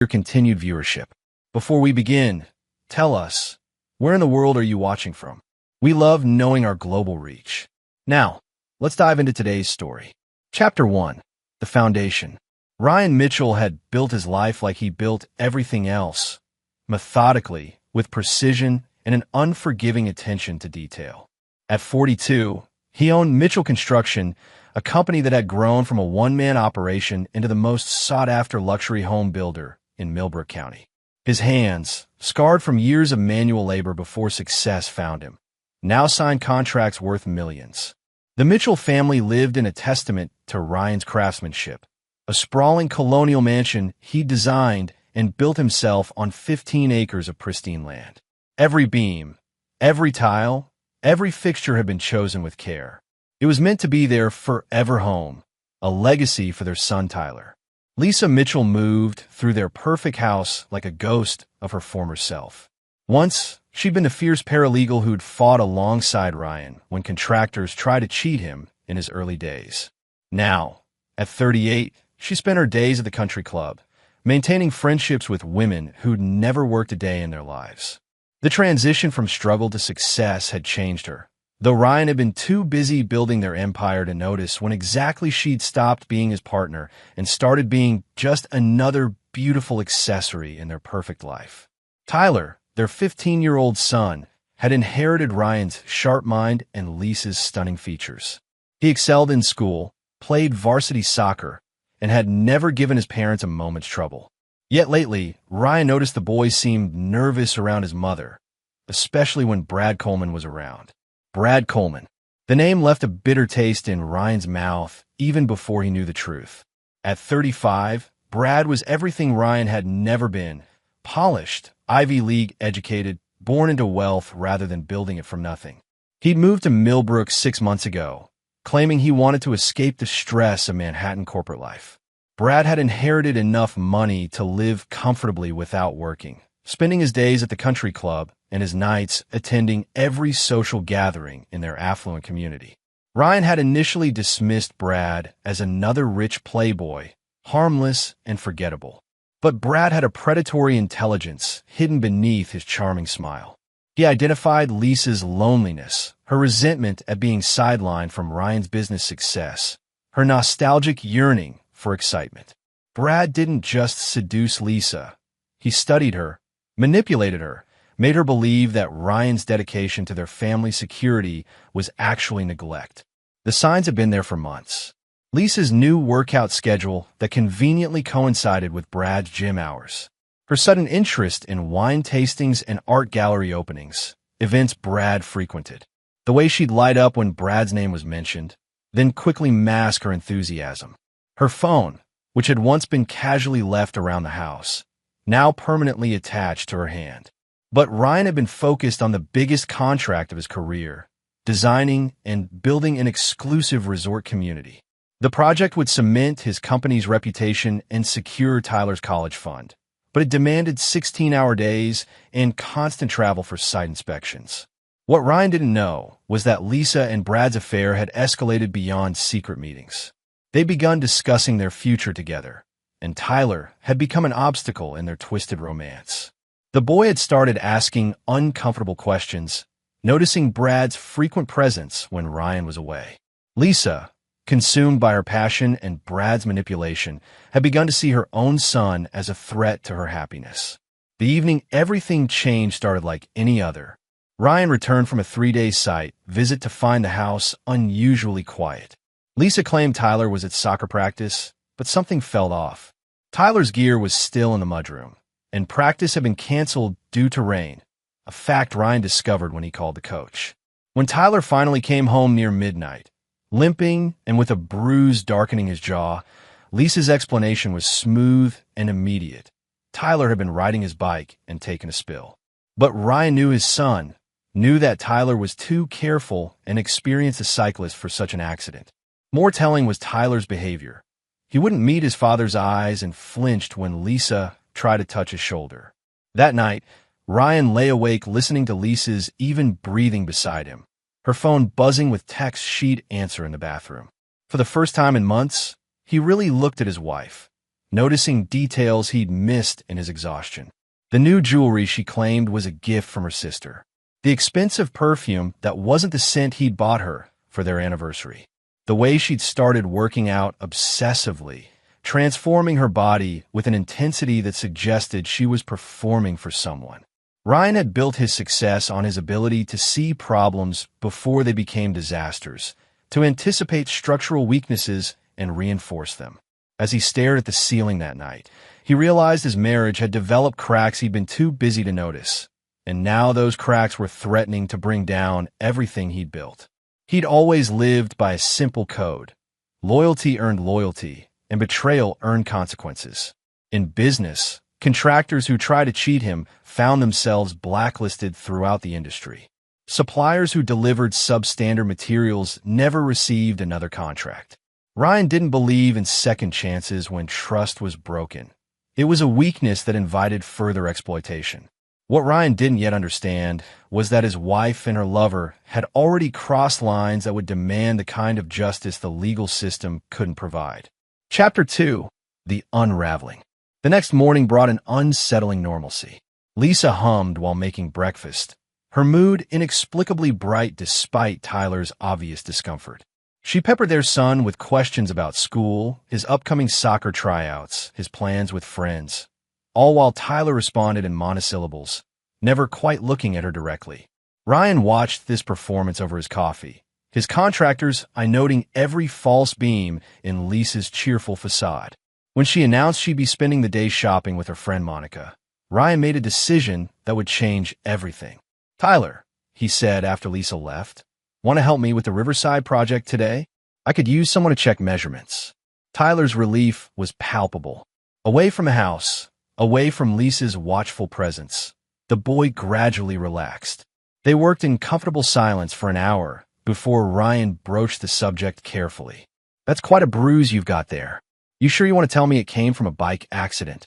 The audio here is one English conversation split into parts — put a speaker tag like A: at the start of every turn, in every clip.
A: your continued viewership. Before we begin, tell us, where in the world are you watching from? We love knowing our global reach. Now, let's dive into today's story. Chapter 1. The Foundation. Ryan Mitchell had built his life like he built everything else, methodically, with precision and an unforgiving attention to detail. At 42, he owned Mitchell Construction, a company that had grown from a one-man operation into the most sought-after luxury home builder in Millbrook County. His hands, scarred from years of manual labor before success found him, now signed contracts worth millions. The Mitchell family lived in a testament to Ryan's craftsmanship, a sprawling colonial mansion he designed and built himself on 15 acres of pristine land. Every beam, every tile, every fixture had been chosen with care. It was meant to be their forever home, a legacy for their son Tyler. Lisa Mitchell moved through their perfect house like a ghost of her former self. Once, she'd been the fierce paralegal who'd fought alongside Ryan when contractors tried to cheat him in his early days. Now, at 38, she spent her days at the country club, maintaining friendships with women who'd never worked a day in their lives. The transition from struggle to success had changed her, though Ryan had been too busy building their empire to notice when exactly she'd stopped being his partner and started being just another beautiful accessory in their perfect life. Tyler, their 15-year-old son, had inherited Ryan's sharp mind and Lisa's stunning features. He excelled in school, played varsity soccer, and had never given his parents a moment's trouble. Yet lately, Ryan noticed the boy seemed nervous around his mother, especially when Brad Coleman was around. Brad Coleman. The name left a bitter taste in Ryan's mouth even before he knew the truth. At 35, Brad was everything Ryan had never been: polished, Ivy League educated, born into wealth rather than building it from nothing. He'd moved to Millbrook 6 months ago, claiming he wanted to escape the stress of Manhattan corporate life. Brad had inherited enough money to live comfortably without working, spending his days at the country club and his nights attending every social gathering in their affluent community. Ryan had initially dismissed Brad as another rich playboy, harmless and forgettable. But Brad had a predatory intelligence hidden beneath his charming smile. He identified Lisa's loneliness, her resentment at being sidelined from Ryan's business success, her nostalgic yearning for excitement. Brad didn't just seduce Lisa. He studied her, manipulated her, made her believe that Ryan's dedication to their family security was actually neglect. The signs had been there for months. Lisa's new workout schedule that conveniently coincided with Brad's gym hours. Her sudden interest in wine tastings and art gallery openings, events Brad frequented. The way she'd light up when Brad's name was mentioned, then quickly mask her enthusiasm. Her phone, which had once been casually left around the house, now permanently attached to her hand. But Ryan had been focused on the biggest contract of his career, designing and building an exclusive resort community. The project would cement his company's reputation and secure Tyler's college fund, but it demanded 16-hour days and constant travel for site inspections. What Ryan didn't know was that Lisa and Brad's affair had escalated beyond secret meetings. They'd begun discussing their future together, and Tyler had become an obstacle in their twisted romance. The boy had started asking uncomfortable questions, noticing Brad's frequent presence when Ryan was away. Lisa, consumed by her passion and Brad's manipulation, had begun to see her own son as a threat to her happiness. The evening everything changed started like any other. Ryan returned from a 3-day site visit to find the house unusually quiet. Lisa claimed Tyler was at soccer practice, but something felt off. Tyler's gear was still in the mudroom, and practice had been canceled due to rain, a fact Ryan discovered when he called the coach. When Tyler finally came home near midnight, limping and with a bruise darkening his jaw, Lisa's explanation was smooth and immediate. Tyler had been riding his bike and taken a spill. But Ryan knew his son, knew that Tyler was too careful and experienced a cyclist for such an accident. More telling was Tyler's behavior. He wouldn't meet his father's eyes and flinched when Lisa tried to touch his shoulder. That night, Ryan lay awake listening to Lisa's even breathing beside him, her phone buzzing with texts she'd answer in the bathroom. For the first time in months, he really looked at his wife, noticing details he'd missed in his exhaustion. The new jewelry she claimed was a gift from her sister. The expensive perfume that wasn't the scent he'd bought her for their anniversary. The way she'd started working out obsessively, transforming her body with an intensity that suggested she was performing for someone. Ryan had built his success on his ability to see problems before they became disasters, to anticipate structural weaknesses and reinforce them. As he stared at the ceiling that night, he realized his marriage had developed cracks he'd been too busy to notice, and now those cracks were threatening to bring down everything he'd built. He'd always lived by a simple code. Loyalty earned loyalty, and betrayal earned consequences. In business, contractors who tried to cheat him found themselves blacklisted throughout the industry. Suppliers who delivered substandard materials never received another contract. Ryan didn't believe in second chances when trust was broken. It was a weakness that invited further exploitation. What Ryan didn't yet understand was that his wife and her lover had already crossed lines that would demand the kind of justice the legal system couldn't provide. Chapter 2. The Unraveling. The next morning brought an unsettling normalcy. Lisa hummed while making breakfast, her mood inexplicably bright despite Tyler's obvious discomfort. She peppered their son with questions about school, his upcoming soccer tryouts, his plans with friends, all while Tyler responded in monosyllables, never quite looking at her directly. Ryan watched this performance over his coffee, his contractor's eye noting every false beam in Lisa's cheerful facade. When she announced she'd be spending the day shopping with her friend Monica, Ryan made a decision that would change everything. "Tyler," he said after Lisa left, "want to help me with the Riverside project today? I could use someone to check measurements." Tyler's relief was palpable. Away from the house, away from Lisa's watchful presence, the boy gradually relaxed. They worked in comfortable silence for an hour before Ryan broached the subject carefully. "That's quite a bruise you've got there. You sure you want to tell me it came from a bike accident?"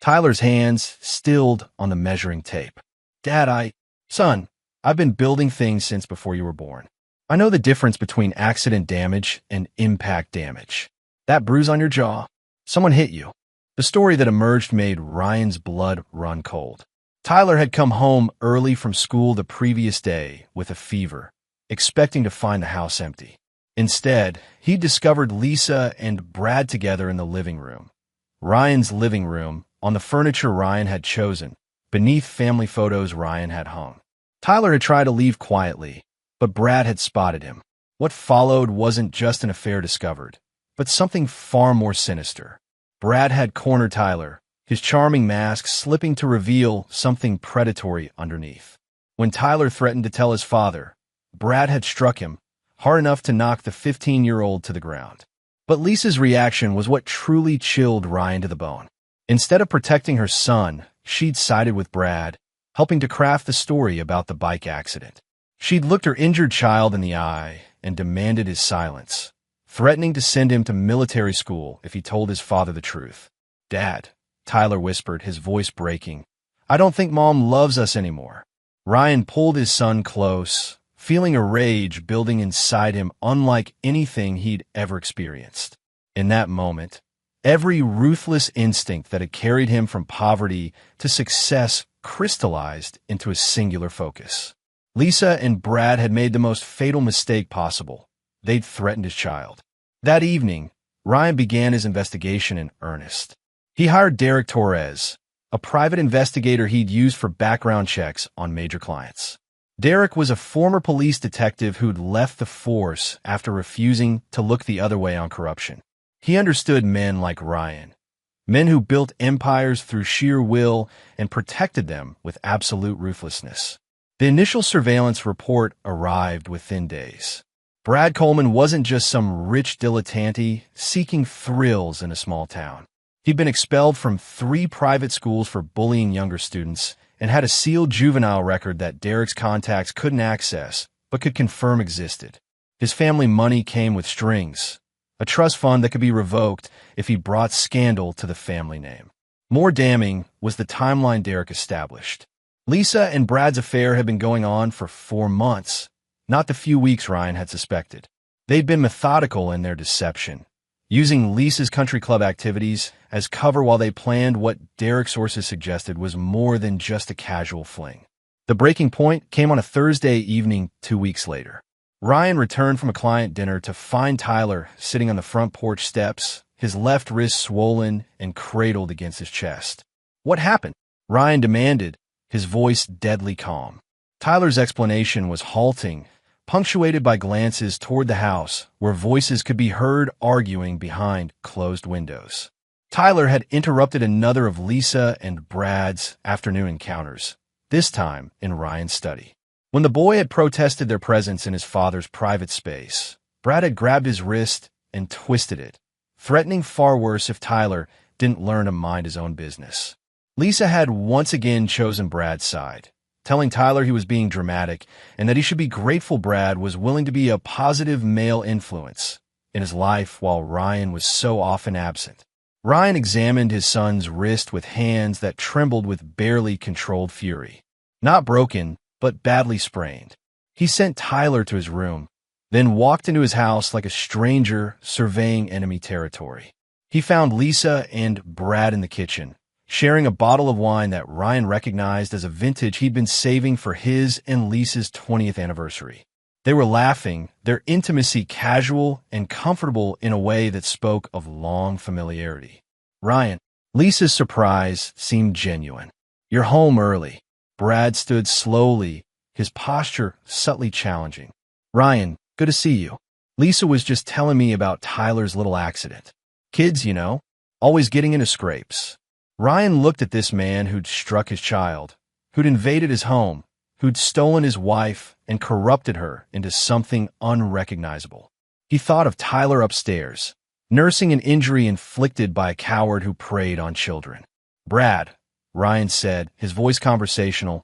A: Tyler's hands stilled on the measuring tape. "Dad, Son, I've been building things since before you were born. I know the difference between accident damage and impact damage. That bruise on your jaw, someone hit you." The story that emerged made Ryan's blood run cold. Tyler had come home early from school the previous day with a fever, expecting to find the house empty. Instead, he discovered Lisa and Brad together in the living room. Ryan's living room, on the furniture Ryan had chosen, beneath family photos Ryan had hung. Tyler had tried to leave quietly, but Brad had spotted him. What followed wasn't just an affair discovered, but something far more sinister. Brad had cornered Tyler, his charming mask slipping to reveal something predatory underneath. When Tyler threatened to tell his father, Brad had struck him, hard enough to knock the 15-year-old to the ground. But Lisa's reaction was what truly chilled Ryan to the bone. Instead of protecting her son, she'd sided with Brad, helping to craft the story about the bike accident. She'd looked her injured child in the eye and demanded his silence, threatening to send him to military school if he told his father the truth. "Dad," Tyler whispered, his voice breaking, "I don't think Mom loves us anymore." Ryan pulled his son close, feeling a rage building inside him unlike anything he'd ever experienced. In that moment, every ruthless instinct that had carried him from poverty to success crystallized into a singular focus. Lisa and Brad had made the most fatal mistake possible. They'd threatened his child. That evening, Ryan began his investigation in earnest. He hired Derek Torres, a private investigator he'd used for background checks on major clients. Derek was a former police detective who'd left the force after refusing to look the other way on corruption. He understood men like Ryan, men who built empires through sheer will and protected them with absolute ruthlessness. The initial surveillance report arrived within days. Brad Coleman wasn't just some rich dilettante seeking thrills in a small town. He'd been expelled from 3 private schools for bullying younger students and had a sealed juvenile record that Derek's contacts couldn't access, but could confirm existed. His family money came with strings, a trust fund that could be revoked if he brought scandal to the family name. More damning was the timeline Derek established. Lisa and Brad's affair had been going on for 4 months, not the few weeks Ryan had suspected. They'd been methodical in their deception, using Lisa's country club activities as cover while they planned what Derek's sources suggested was more than just a casual fling. The breaking point came on a Thursday evening 2 weeks later. Ryan returned from a client dinner to find Tyler sitting on the front porch steps, his left wrist swollen and cradled against his chest. "What happened?" Ryan demanded, his voice deadly calm. Tyler's explanation was halting, punctuated by glances toward the house where voices could be heard arguing behind closed windows. Tyler had interrupted another of Lisa and Brad's afternoon encounters, this time in Ryan's study. When the boy had protested their presence in his father's private space, Brad had grabbed his wrist and twisted it, threatening far worse if Tyler didn't learn to mind his own business. Lisa had once again chosen Brad's side, telling Tyler he was being dramatic and that he should be grateful Brad was willing to be a positive male influence in his life while Ryan was so often absent. Ryan examined his son's wrist with hands that trembled with barely controlled fury. Not broken, but badly sprained. He sent Tyler to his room, then walked into his house like a stranger surveying enemy territory. He found Lisa and Brad in the kitchen, sharing a bottle of wine that Ryan recognized as a vintage he'd been saving for his and Lisa's 20th anniversary. They were laughing, their intimacy casual and comfortable in a way that spoke of long familiarity. "Ryan," Lisa's surprise seemed genuine. "You're home early." Brad stood slowly, his posture subtly challenging. "Ryan, good to see you. Lisa was just telling me about Tyler's little accident. Kids, you know, always getting into scrapes." Ryan looked at this man who'd struck his child, who'd invaded his home, who'd stolen his wife and corrupted her into something unrecognizable. He thought of Tyler upstairs, nursing an injury inflicted by a coward who preyed on children. "Brad," Ryan said, his voice conversational,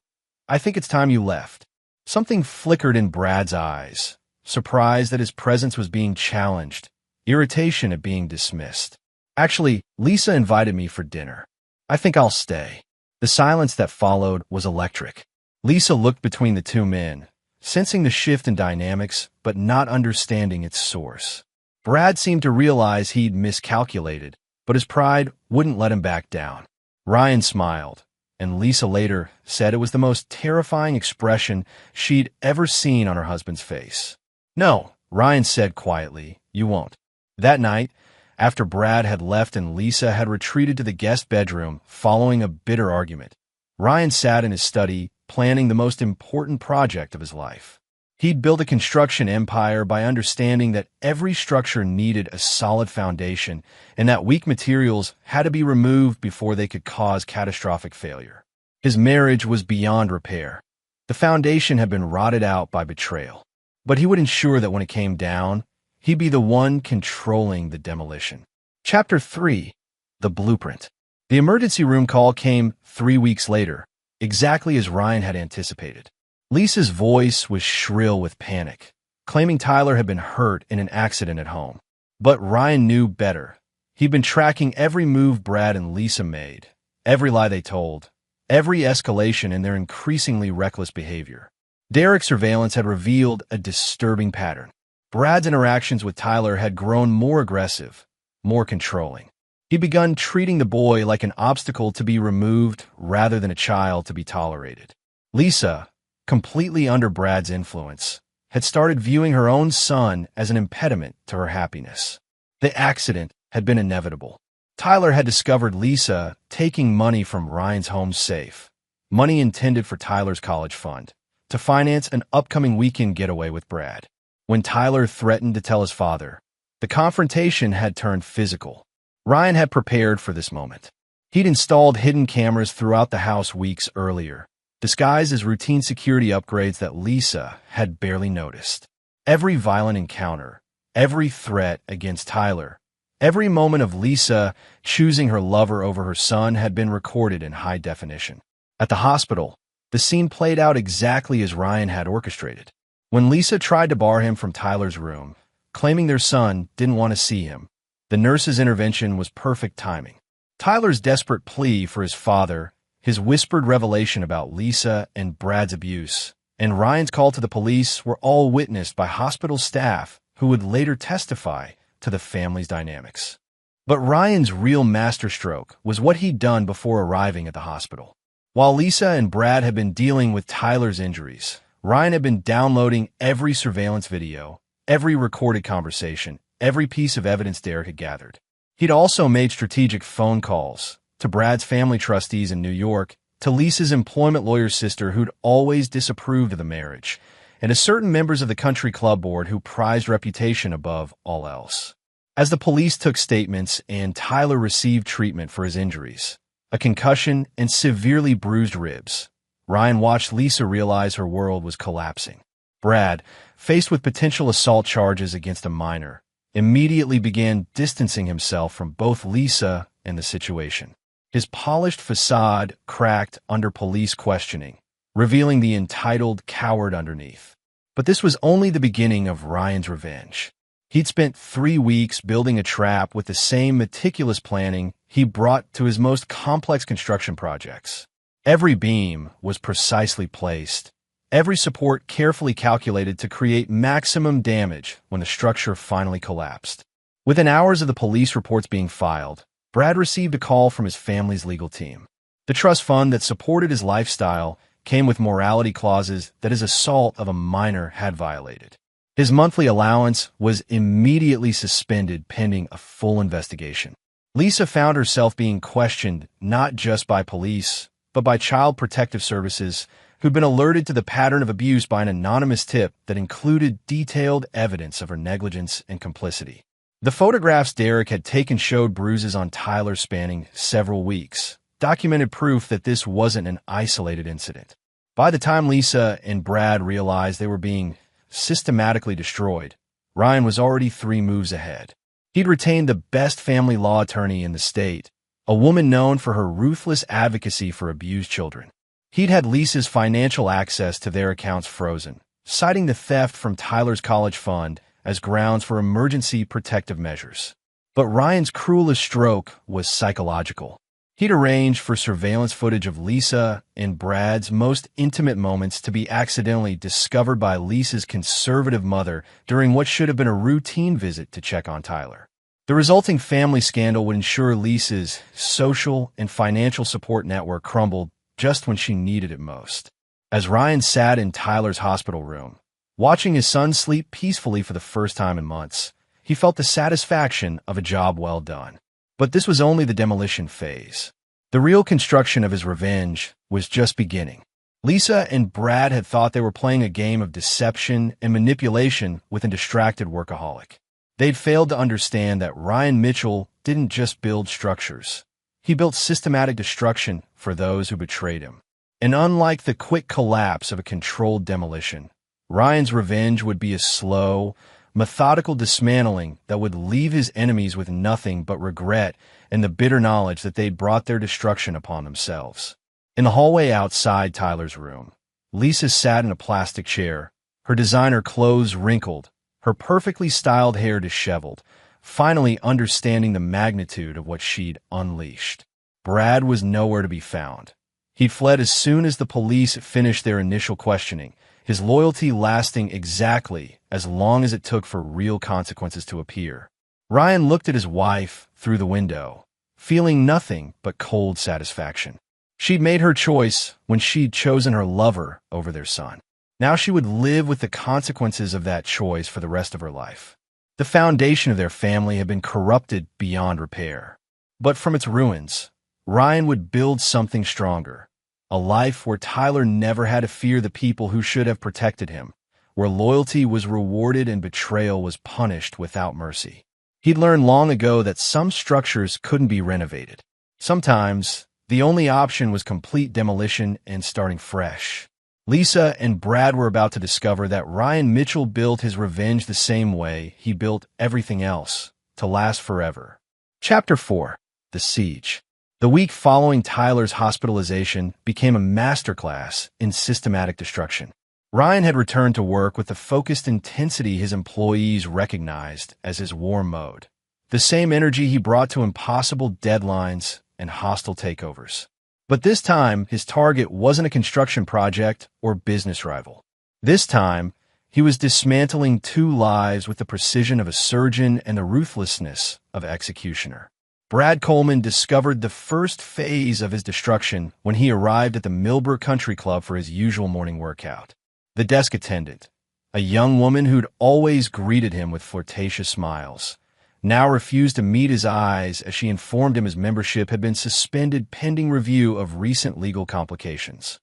A: "I think it's time you left." Something flickered in Brad's eyes, surprise that his presence was being challenged, irritation at being dismissed. "Actually, Lisa invited me for dinner. I think I'll stay." The silence that followed was electric. Lisa looked between the two men, sensing the shift in dynamics but not understanding its source. Brad seemed to realize he'd miscalculated, but his pride wouldn't let him back down. Ryan smiled, and Lisa later said it was the most terrifying expression she'd ever seen on her husband's face. "No," Ryan said quietly, "you won't." That night, after Brad had left and Lisa had retreated to the guest bedroom following a bitter argument, Ryan sat in his study planning the most important project of his life. He'd built a construction empire by understanding that every structure needed a solid foundation and that weak materials had to be removed before they could cause catastrophic failure. His marriage was beyond repair. The foundation had been rotted out by betrayal. But he would ensure that when it came down, he'd be the one controlling the demolition. Chapter 3. The Blueprint. The emergency room call came 3 weeks later, exactly as Ryan had anticipated. Lisa's voice was shrill with panic, claiming Tyler had been hurt in an accident at home. But Ryan knew better. He'd been tracking every move Brad and Lisa made, every lie they told, every escalation in their increasingly reckless behavior. Derek's surveillance had revealed a disturbing pattern. Brad's interactions with Tyler had grown more aggressive, more controlling. He'd begun treating the boy like an obstacle to be removed rather than a child to be tolerated. Lisa, completely under Brad's influence, had started viewing her own son as an impediment to her happiness. The accident had been inevitable. Tyler had discovered Lisa taking money from Ryan's home safe, money intended for Tyler's college fund, to finance an upcoming weekend getaway with Brad. When Tyler threatened to tell his father, the confrontation had turned physical. Ryan had prepared for this moment. He'd installed hidden cameras throughout the house weeks earlier, disguised as routine security upgrades that Lisa had barely noticed. Every violent encounter, every threat against Tyler, every moment of Lisa choosing her lover over her son had been recorded in high definition. At the hospital, the scene played out exactly as Ryan had orchestrated. When Lisa tried to bar him from Tyler's room, claiming their son didn't want to see him, the nurse's intervention was perfect timing. Tyler's desperate plea for his father, his whispered revelation about Lisa and Brad's abuse, and Ryan's call to the police were all witnessed by hospital staff who would later testify to the family's dynamics. But Ryan's real masterstroke was what he'd done before arriving at the hospital. While Lisa and Brad had been dealing with Tyler's injuries, Ryan had been downloading every surveillance video, every recorded conversation, every piece of evidence Derek had gathered. He'd also made strategic phone calls to Brad's family trustees in New York, to Lisa's employment lawyer's sister who'd always disapproved of the marriage, and to certain members of the country club board who prized reputation above all else. As the police took statements and Tyler received treatment for his injuries, a concussion and severely bruised ribs, Ryan watched Lisa realize her world was collapsing. Brad, faced with potential assault charges against a minor, immediately began distancing himself from both Lisa and the situation. His polished facade cracked under police questioning, revealing the entitled coward underneath. But this was only the beginning of Ryan's revenge. He'd spent 3 weeks building a trap with the same meticulous planning he brought to his most complex construction projects. Every beam was precisely placed, every support carefully calculated to create maximum damage when the structure finally collapsed. Within hours of the police reports being filed, Brad received a call from his family's legal team. The trust fund that supported his lifestyle came with morality clauses that his assault of a minor had violated. His monthly allowance was immediately suspended pending a full investigation. Lisa found herself being questioned not just by police, but by Child Protective Services, who'd been alerted to the pattern of abuse by an anonymous tip that included detailed evidence of her negligence and complicity. The photographs Derek had taken showed bruises on Tyler spanning several weeks, documented proof that this wasn't an isolated incident. By the time Lisa and Brad realized they were being systematically destroyed, Ryan was already 3 moves ahead. He'd retained the best family law attorney in the state, a woman known for her ruthless advocacy for abused children. He'd had Lisa's financial access to their accounts frozen, citing the theft from Tyler's college fund as grounds for emergency protective measures. But Ryan's cruelest stroke was psychological. He'd arranged for surveillance footage of Lisa and Brad's most intimate moments to be accidentally discovered by Lisa's conservative mother during what should have been a routine visit to check on Tyler. The resulting family scandal would ensure Lisa's social and financial support network crumbled just when she needed it most. As Ryan sat in Tyler's hospital room, watching his son sleep peacefully for the first time in months, he felt the satisfaction of a job well done. But this was only the demolition phase. The real construction of his revenge was just beginning. Lisa and Brad had thought they were playing a game of deception and manipulation with a distracted workaholic. They'd failed to understand that Ryan Mitchell didn't just build structures. He built systematic destruction for those who betrayed him. And unlike the quick collapse of a controlled demolition, Ryan's revenge would be a slow, methodical dismantling that would leave his enemies with nothing but regret and the bitter knowledge that they'd brought their destruction upon themselves. In the hallway outside Tyler's room, Lisa sat in a plastic chair, her designer clothes wrinkled, her perfectly styled hair disheveled, finally understanding the magnitude of what she'd unleashed. Brad was nowhere to be found. He'd fled as soon as the police finished their initial questioning, his loyalty lasting exactly as long as it took for real consequences to appear. Ryan looked at his wife through the window, feeling nothing but cold satisfaction. She'd made her choice when she'd chosen her lover over their son. Now she would live with the consequences of that choice for the rest of her life. The foundation of their family had been corrupted beyond repair. But from its ruins, Ryan would build something stronger. A life where Tyler never had to fear the people who should have protected him, where loyalty was rewarded and betrayal was punished without mercy. He'd learned long ago that some structures couldn't be renovated. Sometimes, the only option was complete demolition and starting fresh. Lisa and Brad were about to discover that Ryan Mitchell built his revenge the same way he built everything else, to last forever. Chapter 4. The Siege. The week following Tyler's hospitalization became a masterclass in systematic destruction. Ryan had returned to work with the focused intensity his employees recognized as his war mode, the same energy he brought to impossible deadlines and hostile takeovers. But this time, his target wasn't a construction project or business rival. This time, He was dismantling 2 lives with the precision of a surgeon and the ruthlessness of an executioner. Brad Coleman discovered the first phase of his destruction when he arrived at the Millbrook Country Club for his usual morning workout. The desk attendant, a young woman who'd always greeted him with flirtatious smiles, now refused to meet his eyes as she informed him his membership had been suspended pending review of recent legal complications.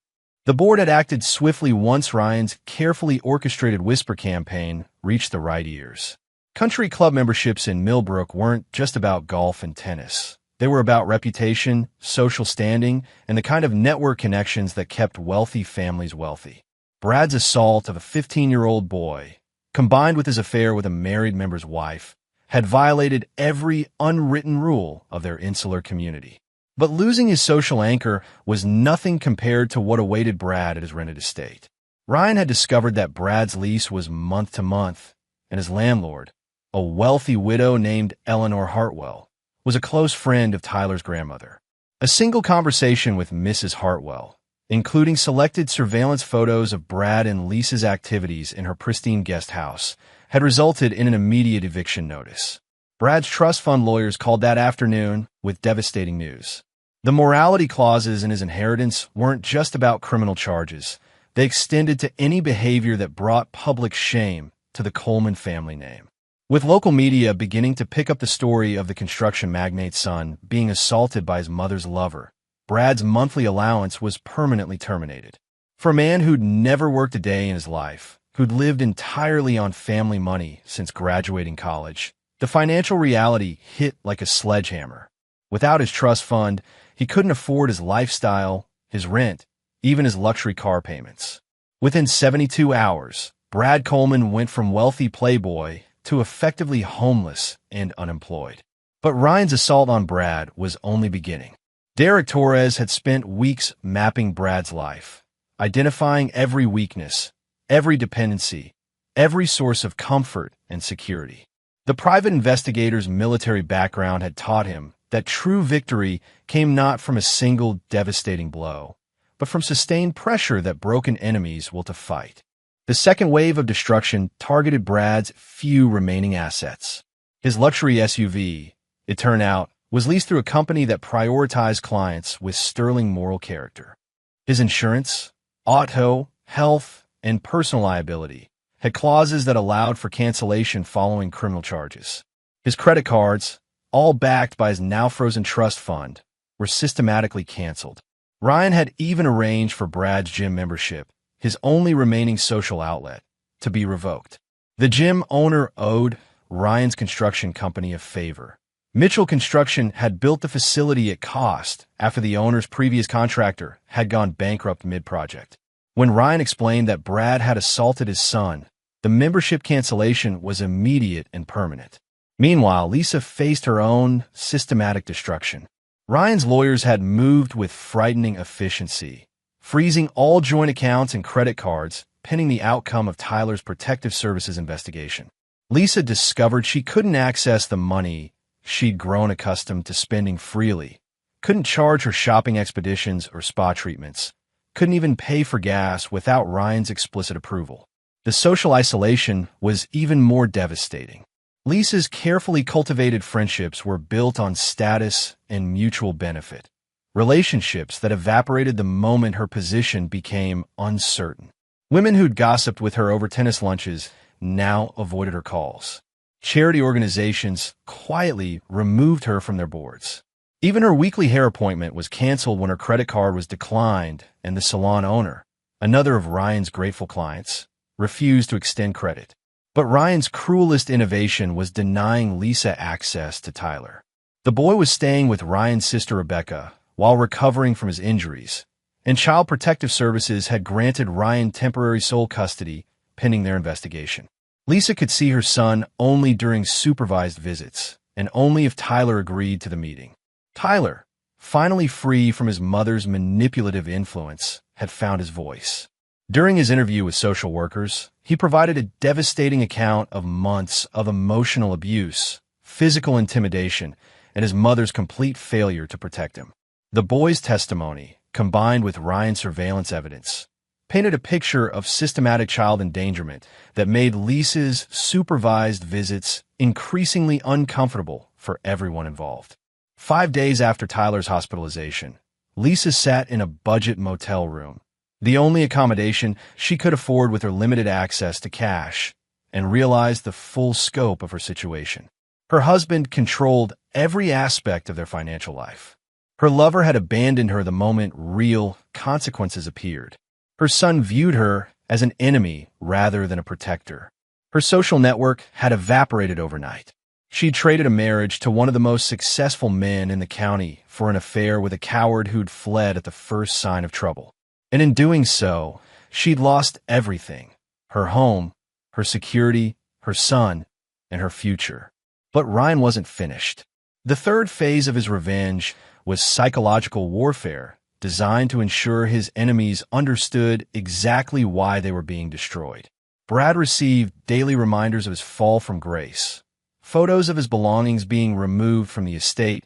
A: The board had acted swiftly once Ryan's carefully orchestrated whisper campaign reached the right ears. Country club memberships in Millbrook weren't just about golf and tennis. They were about reputation, social standing, and the kind of network connections that kept wealthy families wealthy. Brad's assault of a 15-year-old boy, combined with his affair with a married member's wife, had violated every unwritten rule of their insular community. But losing his social anchor was nothing compared to what awaited Brad at his rented estate. Ryan had discovered that Brad's lease was month to month, and his landlord, a wealthy widow named Eleanor Hartwell, was a close friend of Tyler's grandmother. A single conversation with Mrs. Hartwell, including selected surveillance photos of Brad and Lisa's activities in her pristine guest house, had resulted in an immediate eviction notice. Brad's trust fund lawyers called that afternoon with devastating news. The morality clauses in his inheritance weren't just about criminal charges. They extended to any behavior that brought public shame to the Coleman family name. With local media beginning to pick up the story of the construction magnate's son being assaulted by his mother's lover, Brad's monthly allowance was permanently terminated. For a man who'd never worked a day in his life, who'd lived entirely on family money since graduating college, the financial reality hit like a sledgehammer. Without his trust fund, he couldn't afford his lifestyle, his rent, even his luxury car payments. Within 72 hours, Brad Coleman went from wealthy playboy to effectively homeless and unemployed. But Ryan's assault on Brad was only beginning. Derek Torres had spent weeks mapping Brad's life, identifying every weakness, every dependency, every source of comfort and security. The private investigator's military background had taught him that true victory came not from a single devastating blow, but from sustained pressure that broken enemies will to fight. The second wave of destruction targeted Brad's few remaining assets. His luxury SUV, it turned out, was leased through a company that prioritized clients with sterling moral character. His insurance, auto, health, and personal liability had clauses that allowed for cancellation following criminal charges. His credit cards, all backed by his now-frozen trust fund, were systematically canceled. Ryan had even arranged for Brad's gym membership, his only remaining social outlet, to be revoked. The gym owner owed Ryan's construction company a favor. Mitchell Construction had built the facility at cost after the owner's previous contractor had gone bankrupt mid-project. When Ryan explained that Brad had assaulted his son, the membership cancellation was immediate and permanent. Meanwhile, Lisa faced her own systematic destruction. Ryan's lawyers had moved with frightening efficiency, freezing all joint accounts and credit cards pending the outcome of Tyler's Protective Services investigation. Lisa discovered she couldn't access the money she'd grown accustomed to spending freely, couldn't charge her shopping expeditions or spa treatments, couldn't even pay for gas without Ryan's explicit approval. The social isolation was even more devastating. Lisa's carefully cultivated friendships were built on status and mutual benefit, relationships that evaporated the moment her position became uncertain. Women who'd gossiped with her over tennis lunches now avoided her calls. Charity organizations quietly removed her from their boards. Even her weekly hair appointment was canceled when her credit card was declined, and the salon owner, another of Ryan's grateful clients, refused to extend credit. But Ryan's cruelest innovation was denying Lisa access to Tyler. The boy was staying with Ryan's sister Rebecca while recovering from his injuries, and Child Protective Services had granted Ryan temporary sole custody pending their investigation. Lisa could see her son only during supervised visits, and only if Tyler agreed to the meeting. Tyler, finally free from his mother's manipulative influence, had found his voice. During his interview with social workers, he provided a devastating account of months of emotional abuse, physical intimidation, and his mother's complete failure to protect him. The boy's testimony, combined with Ryan's surveillance evidence, painted a picture of systematic child endangerment that made Lisa's supervised visits increasingly uncomfortable for everyone involved. 5 days after Tyler's hospitalization, Lisa sat in a budget motel room, the only accommodation she could afford with her limited access to cash, and realized the full scope of her situation. Her husband controlled every aspect of their financial life. Her lover had abandoned her the moment real consequences appeared. Her son viewed her as an enemy rather than a protector. Her social network had evaporated overnight. She'd traded a marriage to one of the most successful men in the county for an affair with a coward who'd fled at the first sign of trouble. And in doing so, she'd lost everything: her home, her security, her son, and her future. But Ryan wasn't finished. The third phase of his revenge was psychological warfare, designed to ensure his enemies understood exactly why they were being destroyed. Brad received daily reminders of his fall from grace, photos of his belongings being removed from the estate,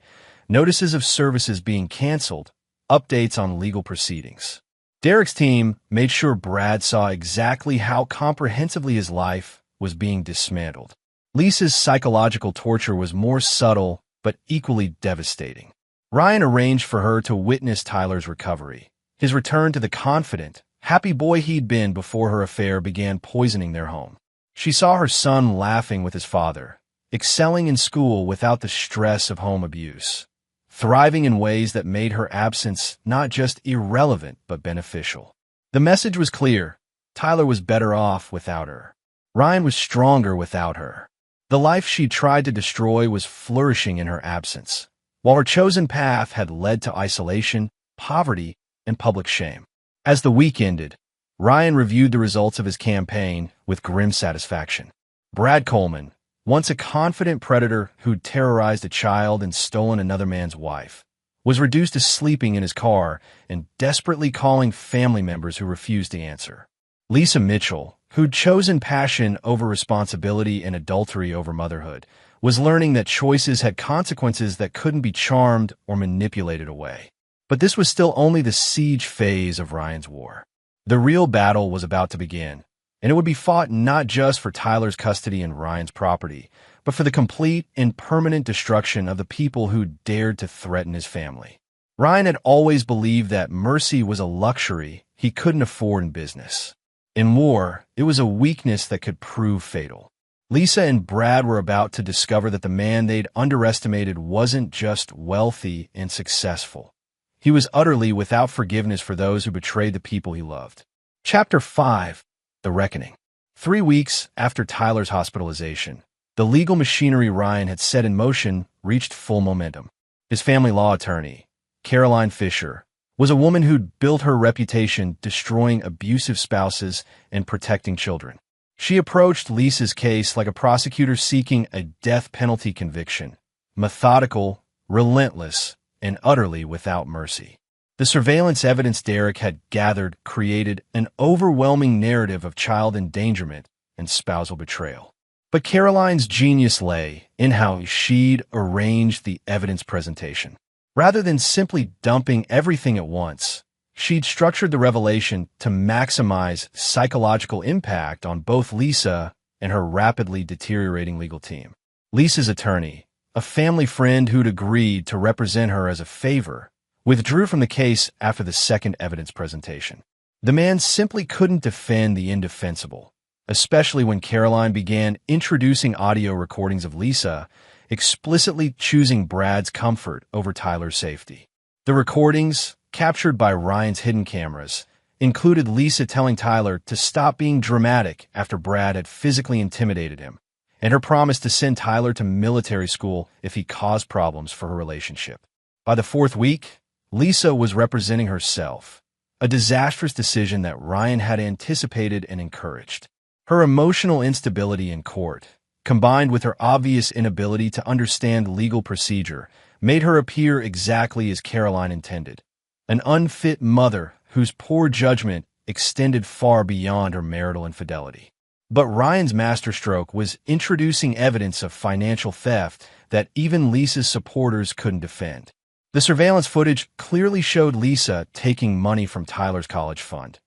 A: notices of services being canceled, updates on legal proceedings. Derek's team made sure Brad saw exactly how comprehensively his life was being dismantled. Lisa's psychological torture was more subtle but equally devastating. Ryan arranged for her to witness Tyler's recovery, his return to the confident, happy boy he'd been before her affair began poisoning their home. She saw her son laughing with his father, excelling in school without the stress of home abuse, thriving in ways that made her absence not just irrelevant but beneficial. The message was clear: Tyler was better off without her. Ryan was stronger without her. The life she tried to destroy was flourishing in her absence, while her chosen path had led to isolation, poverty, and public shame. As the week ended, Ryan reviewed the results of his campaign with grim satisfaction. Brad Coleman, once a confident predator who'd terrorized a child and stolen another man's wife, was reduced to sleeping in his car and desperately calling family members who refused to answer. Lisa Mitchell, who'd chosen passion over responsibility and adultery over motherhood, was learning that choices had consequences that couldn't be charmed or manipulated away. But this was still only the siege phase of Ryan's war. The real battle was about to begin, and it would be fought not just for Tyler's custody and Ryan's property, but for the complete and permanent destruction of the people who dared to threaten his family. Ryan had always believed that mercy was a luxury he couldn't afford in business. In war, it was a weakness that could prove fatal. Lisa and Brad were about to discover that the man they'd underestimated wasn't just wealthy and successful. He was utterly without forgiveness for those who betrayed the people he loved. Chapter 5: The Reckoning. 3 weeks after Tyler's hospitalization, the legal machinery Ryan had set in motion reached full momentum. His family law attorney, Caroline Fisher, was a woman who'd built her reputation destroying abusive spouses and protecting children. She approached Lisa's case like a prosecutor seeking a death penalty conviction, methodical, relentless, and utterly without mercy. The surveillance evidence Derek had gathered created an overwhelming narrative of child endangerment and spousal betrayal. But Caroline's genius lay in how she'd arranged the evidence presentation. Rather than simply dumping everything at once, she'd structured the revelation to maximize psychological impact on both Lisa and her rapidly deteriorating legal team. Lisa's attorney, a family friend who'd agreed to represent her as a favor, withdrew from the case after the second evidence presentation. The man simply couldn't defend the indefensible, especially when Caroline began introducing audio recordings of Lisa explicitly choosing Brad's comfort over Tyler's safety. The recordings, captured by Ryan's hidden cameras, included Lisa telling Tyler to stop being dramatic after Brad had physically intimidated him, and her promise to send Tyler to military school if he caused problems for her relationship. By the 4th week, Lisa was representing herself, a disastrous decision that Ryan had anticipated and encouraged. Her emotional instability in court, combined with her obvious inability to understand legal procedure, made her appear exactly as Caroline intended: an unfit mother whose poor judgment extended far beyond her marital infidelity. But Ryan's masterstroke was introducing evidence of financial theft that even Lisa's supporters couldn't defend. The surveillance footage clearly showed Lisa taking money from Tyler's college fund,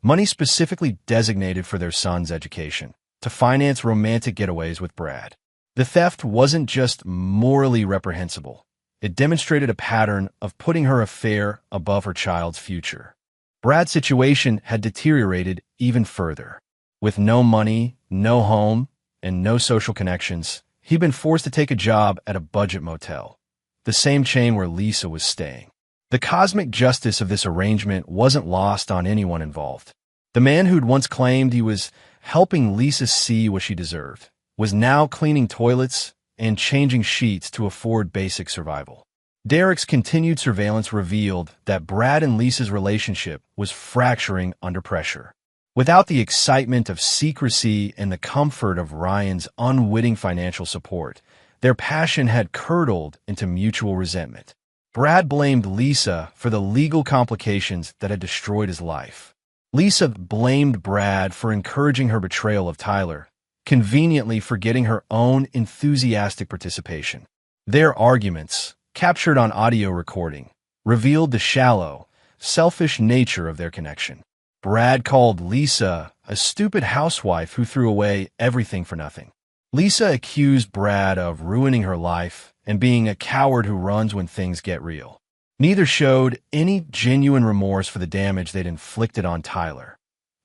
A: money specifically designated for their son's education, to finance romantic getaways with Brad. The theft wasn't just morally reprehensible. It demonstrated a pattern of putting her affair above her child's future. Brad's situation had deteriorated even further. With no money, no home, and no social connections, he'd been forced to take a job at a budget motel, the same chain where Lisa was staying. The cosmic justice of this arrangement wasn't lost on anyone involved. The man who'd once claimed he was helping Lisa see what she deserved was now cleaning toilets and changing sheets to afford basic survival. Derek's continued surveillance revealed that Brad and Lisa's relationship was fracturing under pressure. Without the excitement of secrecy and the comfort of Ryan's unwitting financial support, their passion had curdled into mutual resentment. Brad blamed Lisa for the legal complications that had destroyed his life. Lisa blamed Brad for encouraging her betrayal of Tyler, conveniently forgetting her own enthusiastic participation. Their arguments, captured on audio recording, revealed the shallow, selfish nature of their connection. Brad called Lisa a stupid housewife who threw away everything for nothing. Lisa accused Brad of ruining her life and being a coward who runs when things get real. Neither showed any genuine remorse for the damage they'd inflicted on Tyler,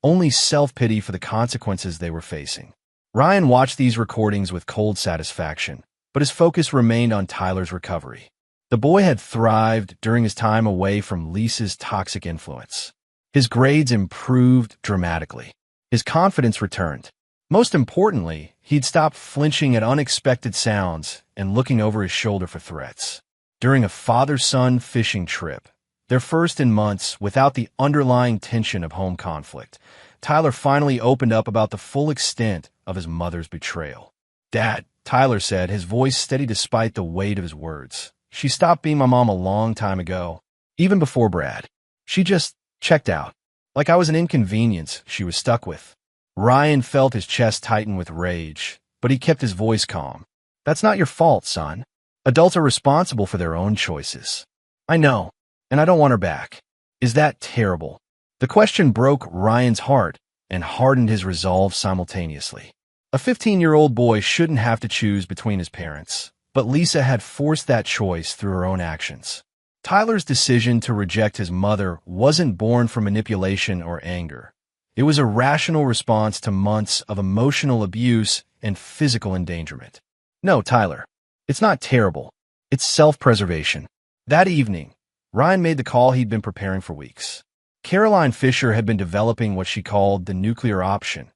A: only self-pity for the consequences they were facing. Ryan watched these recordings with cold satisfaction, but his focus remained on Tyler's recovery. The boy had thrived during his time away from Lisa's toxic influence. His grades improved dramatically. His confidence returned. Most importantly, he'd stopped flinching at unexpected sounds and looking over his shoulder for threats. During a father-son fishing trip, their first in months without the underlying tension of home conflict, Tyler finally opened up about the full extent of his mother's betrayal. "Dad," Tyler said, his voice steady despite the weight of his words. "She stopped being my mom a long time ago, even before Brad. She just checked out. Like I was an inconvenience she was stuck with." Ryan felt his chest tighten with rage, but he kept his voice calm. "That's not your fault, son. Adults are responsible for their own choices." "I know, and I don't want her back." "Is that terrible?" The question broke Ryan's heart and hardened his resolve simultaneously. A 15-year-old boy shouldn't have to choose between his parents, but Lisa had forced that choice through her own actions. Tyler's decision to reject his mother wasn't born from manipulation or anger. It was a rational response to months of emotional abuse and physical endangerment. "No, Tyler, it's not terrible. It's self-preservation." That evening, Ryan made the call he'd been preparing for weeks. Caroline Fisher had been developing what she called the nuclear option,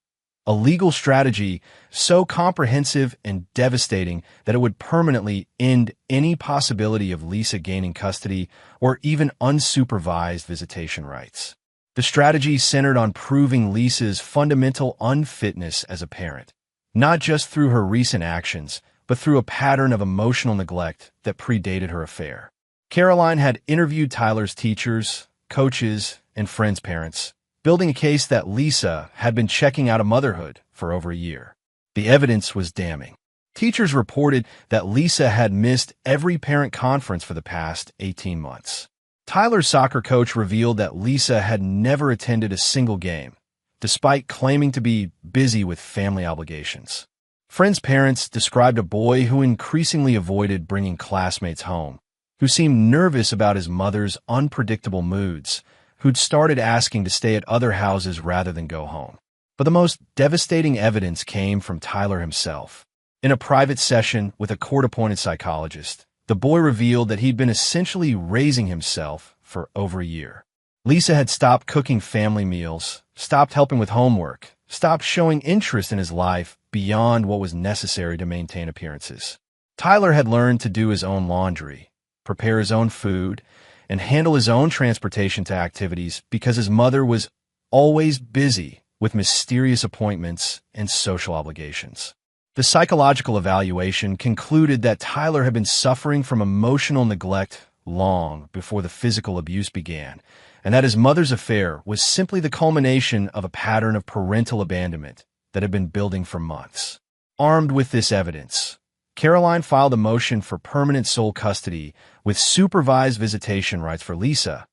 A: a legal strategy so comprehensive and devastating that it would permanently end any possibility of Lisa gaining custody or even unsupervised visitation rights. The strategy centered on proving Lisa's fundamental unfitness as a parent, not just through her recent actions, but through a pattern of emotional neglect that predated her affair. Caroline had interviewed Tyler's teachers, coaches, and friends' parents, building a case that Lisa had been checking out of motherhood for over a year. The evidence was damning. Teachers reported that Lisa had missed every parent conference for the past 18 months. Tyler's soccer coach revealed that Lisa had never attended a single game, despite claiming to be busy with family obligations. Friends' parents described a boy who increasingly avoided bringing classmates home, who seemed nervous about his mother's unpredictable moods, who'd started asking to stay at other houses rather than go home. But the most devastating evidence came from Tyler himself. In a private session with a court-appointed psychologist, the boy revealed that he'd been essentially raising himself for over a year. Lisa had stopped cooking family meals, stopped helping with homework, stopped showing interest in his life beyond what was necessary to maintain appearances. Tyler had learned to do his own laundry, prepare his own food, and handle his own transportation to activities because his mother was always busy with mysterious appointments and social obligations. The psychological evaluation concluded that Tyler had been suffering from emotional neglect long before the physical abuse began, and that his mother's affair was simply the culmination of a pattern of parental abandonment that had been building for months. Armed with this evidence, Caroline filed a motion for permanent sole custody with supervised visitation rights for Lisa,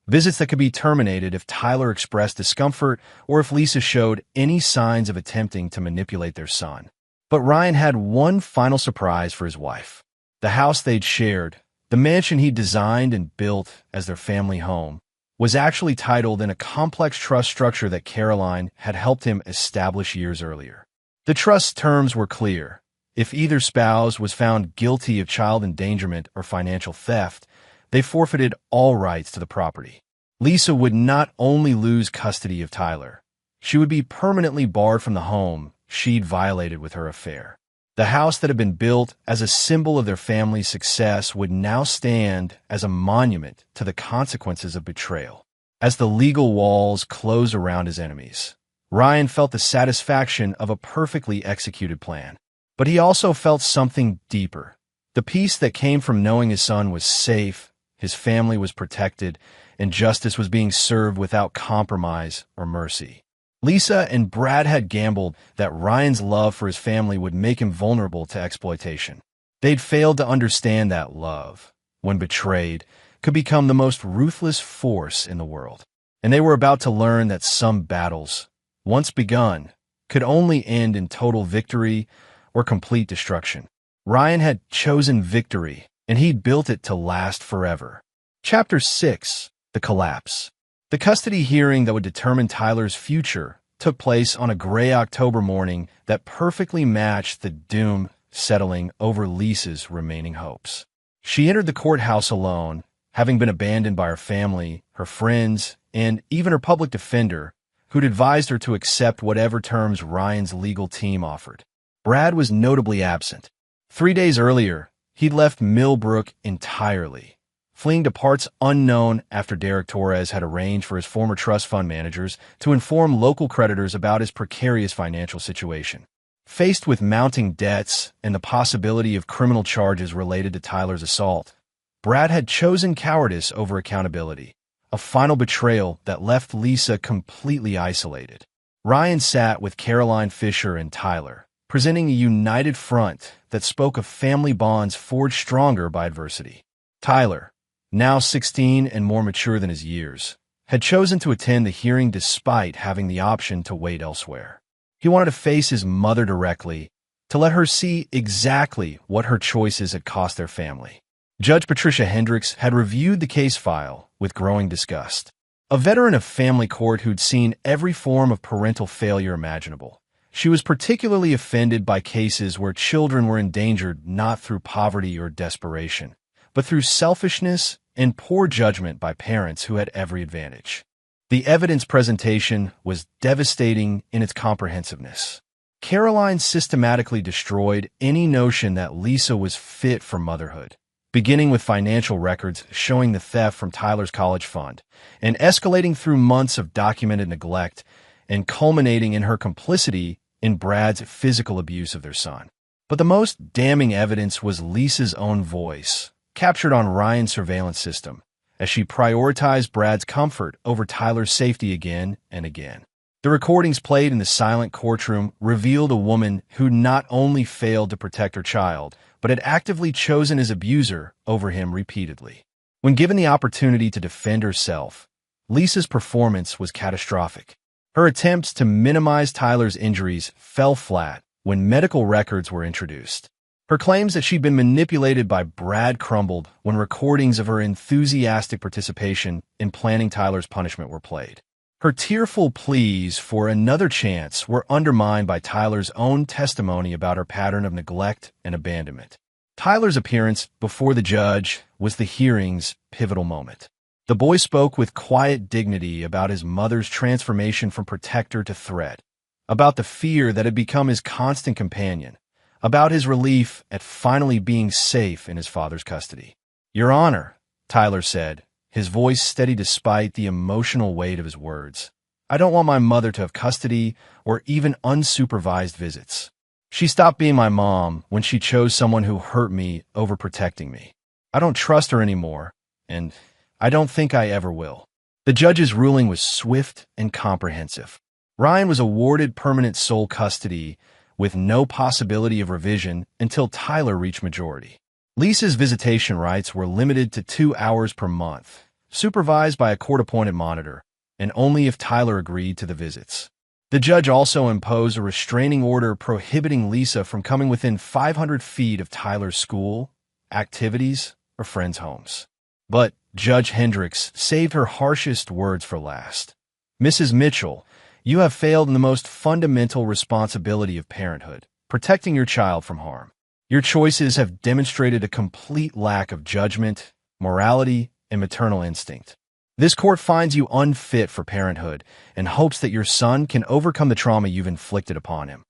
A: Visits that could be terminated if Tyler expressed discomfort or if Lisa showed any signs of attempting to manipulate their son. But Ryan had one final surprise for his wife. The house they'd shared, the mansion he'd designed and built as their family home, was actually titled in a complex trust structure that Caroline had helped him establish years earlier. The trust terms were clear. If either spouse was found guilty of child endangerment or financial theft, they forfeited all rights to the property. Lisa would not only lose custody of Tyler, she would be permanently barred from the home she'd violated with her affair. The house that had been built as a symbol of their family's success would now stand as a monument to the consequences of betrayal. As the legal walls closed around his enemies, Ryan felt the satisfaction of a perfectly executed plan. But he also felt something deeper. The peace that came from knowing his son was safe, his family was protected, and justice was being served without compromise or mercy. Lisa and Brad had gambled that Ryan's love for his family would make him vulnerable to exploitation. They'd failed to understand that love, when betrayed, could become the most ruthless force in the world. And they were about to learn that some battles, once begun, could only end in total victory or complete destruction. Ryan had chosen victory, and he'd built it to last forever. Chapter 6: The Collapse. The custody hearing that would determine Tyler's future took place on a gray October morning that perfectly matched the doom settling over Lisa's remaining hopes. She entered the courthouse alone, having been abandoned by her family, her friends, and even her public defender, who'd advised her to accept whatever terms Ryan's legal team offered. Brad was notably absent. 3 days earlier, he'd left Millbrook entirely, fleeing to parts unknown after Derek Torres had arranged for his former trust fund managers to inform local creditors about his precarious financial situation. Faced with mounting debts and the possibility of criminal charges related to Tyler's assault, Brad had chosen cowardice over accountability, a final betrayal that left Lisa completely isolated. Ryan sat with Caroline Fisher and Tyler, presenting a united front that spoke of family bonds forged stronger by adversity. Tyler, now 16 and more mature than his years, had chosen to attend the hearing despite having the option to wait elsewhere. He wanted to face his mother directly, to let her see exactly what her choices had cost their family. Judge Patricia Hendricks had reviewed the case file with growing disgust. A veteran of family court who'd seen every form of parental failure imaginable, she was particularly offended by cases where children were endangered not through poverty or desperation, but through selfishness and poor judgment by parents who had every advantage. The evidence presentation was devastating in its comprehensiveness. Caroline systematically destroyed any notion that Lisa was fit for motherhood, beginning with financial records showing the theft from Tyler's college fund, and escalating through months of documented neglect, and culminating in her complicity in Brad's physical abuse of their son. But the most damning evidence was Lisa's own voice, captured on Ryan's surveillance system, as she prioritized Brad's comfort over Tyler's safety again and again. The recordings played in the silent courtroom revealed a woman who not only failed to protect her child, but had actively chosen his abuser over him repeatedly. When given the opportunity to defend herself, Lisa's performance was catastrophic. Her attempts to minimize Tyler's injuries fell flat when medical records were introduced. Her claims that she'd been manipulated by Brad crumbled when recordings of her enthusiastic participation in planning Tyler's punishment were played. Her tearful pleas for another chance were undermined by Tyler's own testimony about her pattern of neglect and abandonment. Tyler's appearance before the judge was the hearing's pivotal moment. The boy spoke with quiet dignity about his mother's transformation from protector to threat, about the fear that had become his constant companion, about his relief at finally being safe in his father's custody. "Your Honor," Tyler said, his voice steady despite the emotional weight of his words, "I don't want my mother to have custody or even unsupervised visits. She stopped being my mom when she chose someone who hurt me over protecting me. I don't trust her anymore, and I don't think I ever will." The judge's ruling was swift and comprehensive. Ryan was awarded permanent sole custody with no possibility of revision until Tyler reached majority. Lisa's visitation rights were limited to 2 hours per month, supervised by a court-appointed monitor, and only if Tyler agreed to the visits. The judge also imposed a restraining order prohibiting Lisa from coming within 500 feet of Tyler's school, activities, or friends' homes. But Judge Hendricks saved her harshest words for last. "Mrs. Mitchell, you have failed in the most fundamental responsibility of parenthood, protecting your child from harm. Your choices have demonstrated a complete lack of judgment, morality, and maternal instinct. This court finds you unfit for parenthood and hopes that your son can overcome the trauma you've inflicted upon him."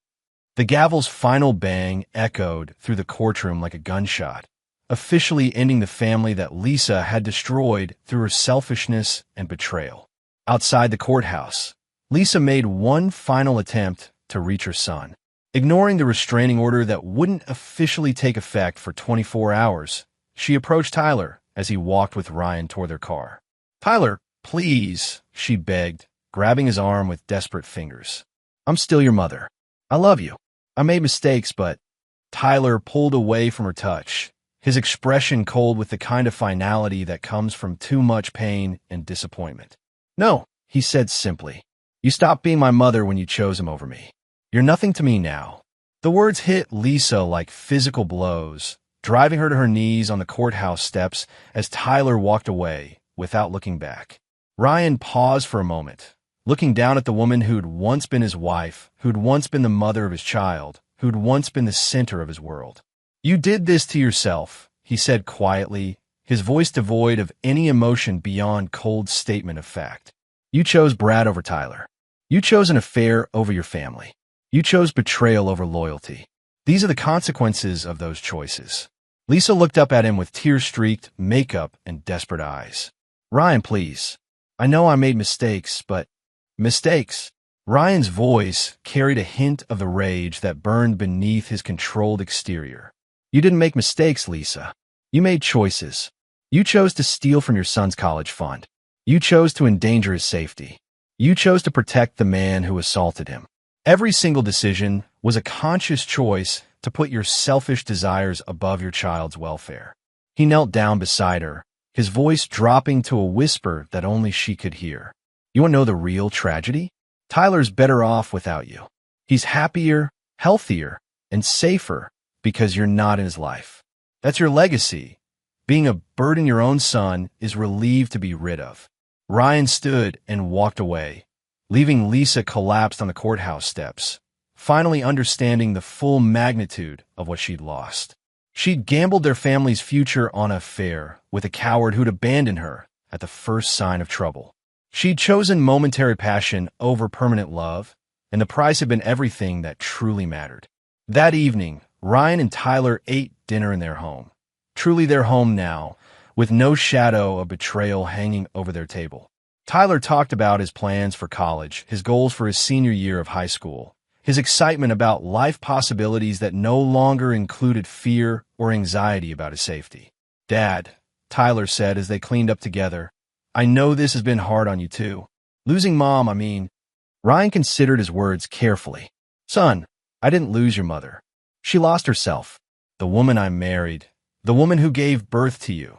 A: The gavel's final bang echoed through the courtroom like a gunshot, officially ending the family that Lisa had destroyed through her selfishness and betrayal. Outside the courthouse, Lisa made one final attempt to reach her son. Ignoring the restraining order that wouldn't officially take effect for 24 hours, she approached Tyler as he walked with Ryan toward their car. "Tyler, please," she begged, grabbing his arm with desperate fingers. "I'm still your mother. I love you. I made mistakes, but—" Tyler pulled away from her touch, his expression cold with the kind of finality that comes from too much pain and disappointment. "No," he said simply. "You stopped being my mother when you chose him over me. You're nothing to me now." The words hit Lisa like physical blows, driving her to her knees on the courthouse steps as Tyler walked away without looking back. Ryan paused for a moment, looking down at the woman who'd once been his wife, who'd once been the mother of his child, who'd once been the center of his world. "You did this to yourself," he said quietly, his voice devoid of any emotion beyond cold statement of fact. "You chose Brad over Tyler. You chose an affair over your family. You chose betrayal over loyalty. These are the consequences of those choices." Lisa looked up at him with tear-streaked makeup and desperate eyes. "Ryan, please. I know I made mistakes, but—" "Mistakes?" Ryan's voice carried a hint of the rage that burned beneath his controlled exterior. "You didn't make mistakes, Lisa. You made choices. You chose to steal from your son's college fund. You chose to endanger his safety. You chose to protect the man who assaulted him. Every single decision was a conscious choice to put your selfish desires above your child's welfare." He knelt down beside her, his voice dropping to a whisper that only she could hear. "You want to know the real tragedy? Tyler's better off without you. He's happier, healthier, and safer because you're not in his life. That's your legacy. Being a burden your own son is relieved to be rid of." Ryan stood and walked away, leaving Lisa collapsed on the courthouse steps, finally understanding the full magnitude of what she'd lost. She'd gambled their family's future on an affair with a coward who'd abandoned her at the first sign of trouble. She'd chosen momentary passion over permanent love, and the price had been everything that truly mattered. That evening, Ryan and Tyler ate dinner in their home. Truly their home now, with no shadow of betrayal hanging over their table. Tyler talked about his plans for college, his goals for his senior year of high school, his excitement about life possibilities that no longer included fear or anxiety about his safety. "Dad," Tyler said as they cleaned up together, "I know this has been hard on you too. Losing Mom, I mean." Ryan considered his words carefully. "Son, I didn't lose your mother. She lost herself. The woman I married, the woman who gave birth to you.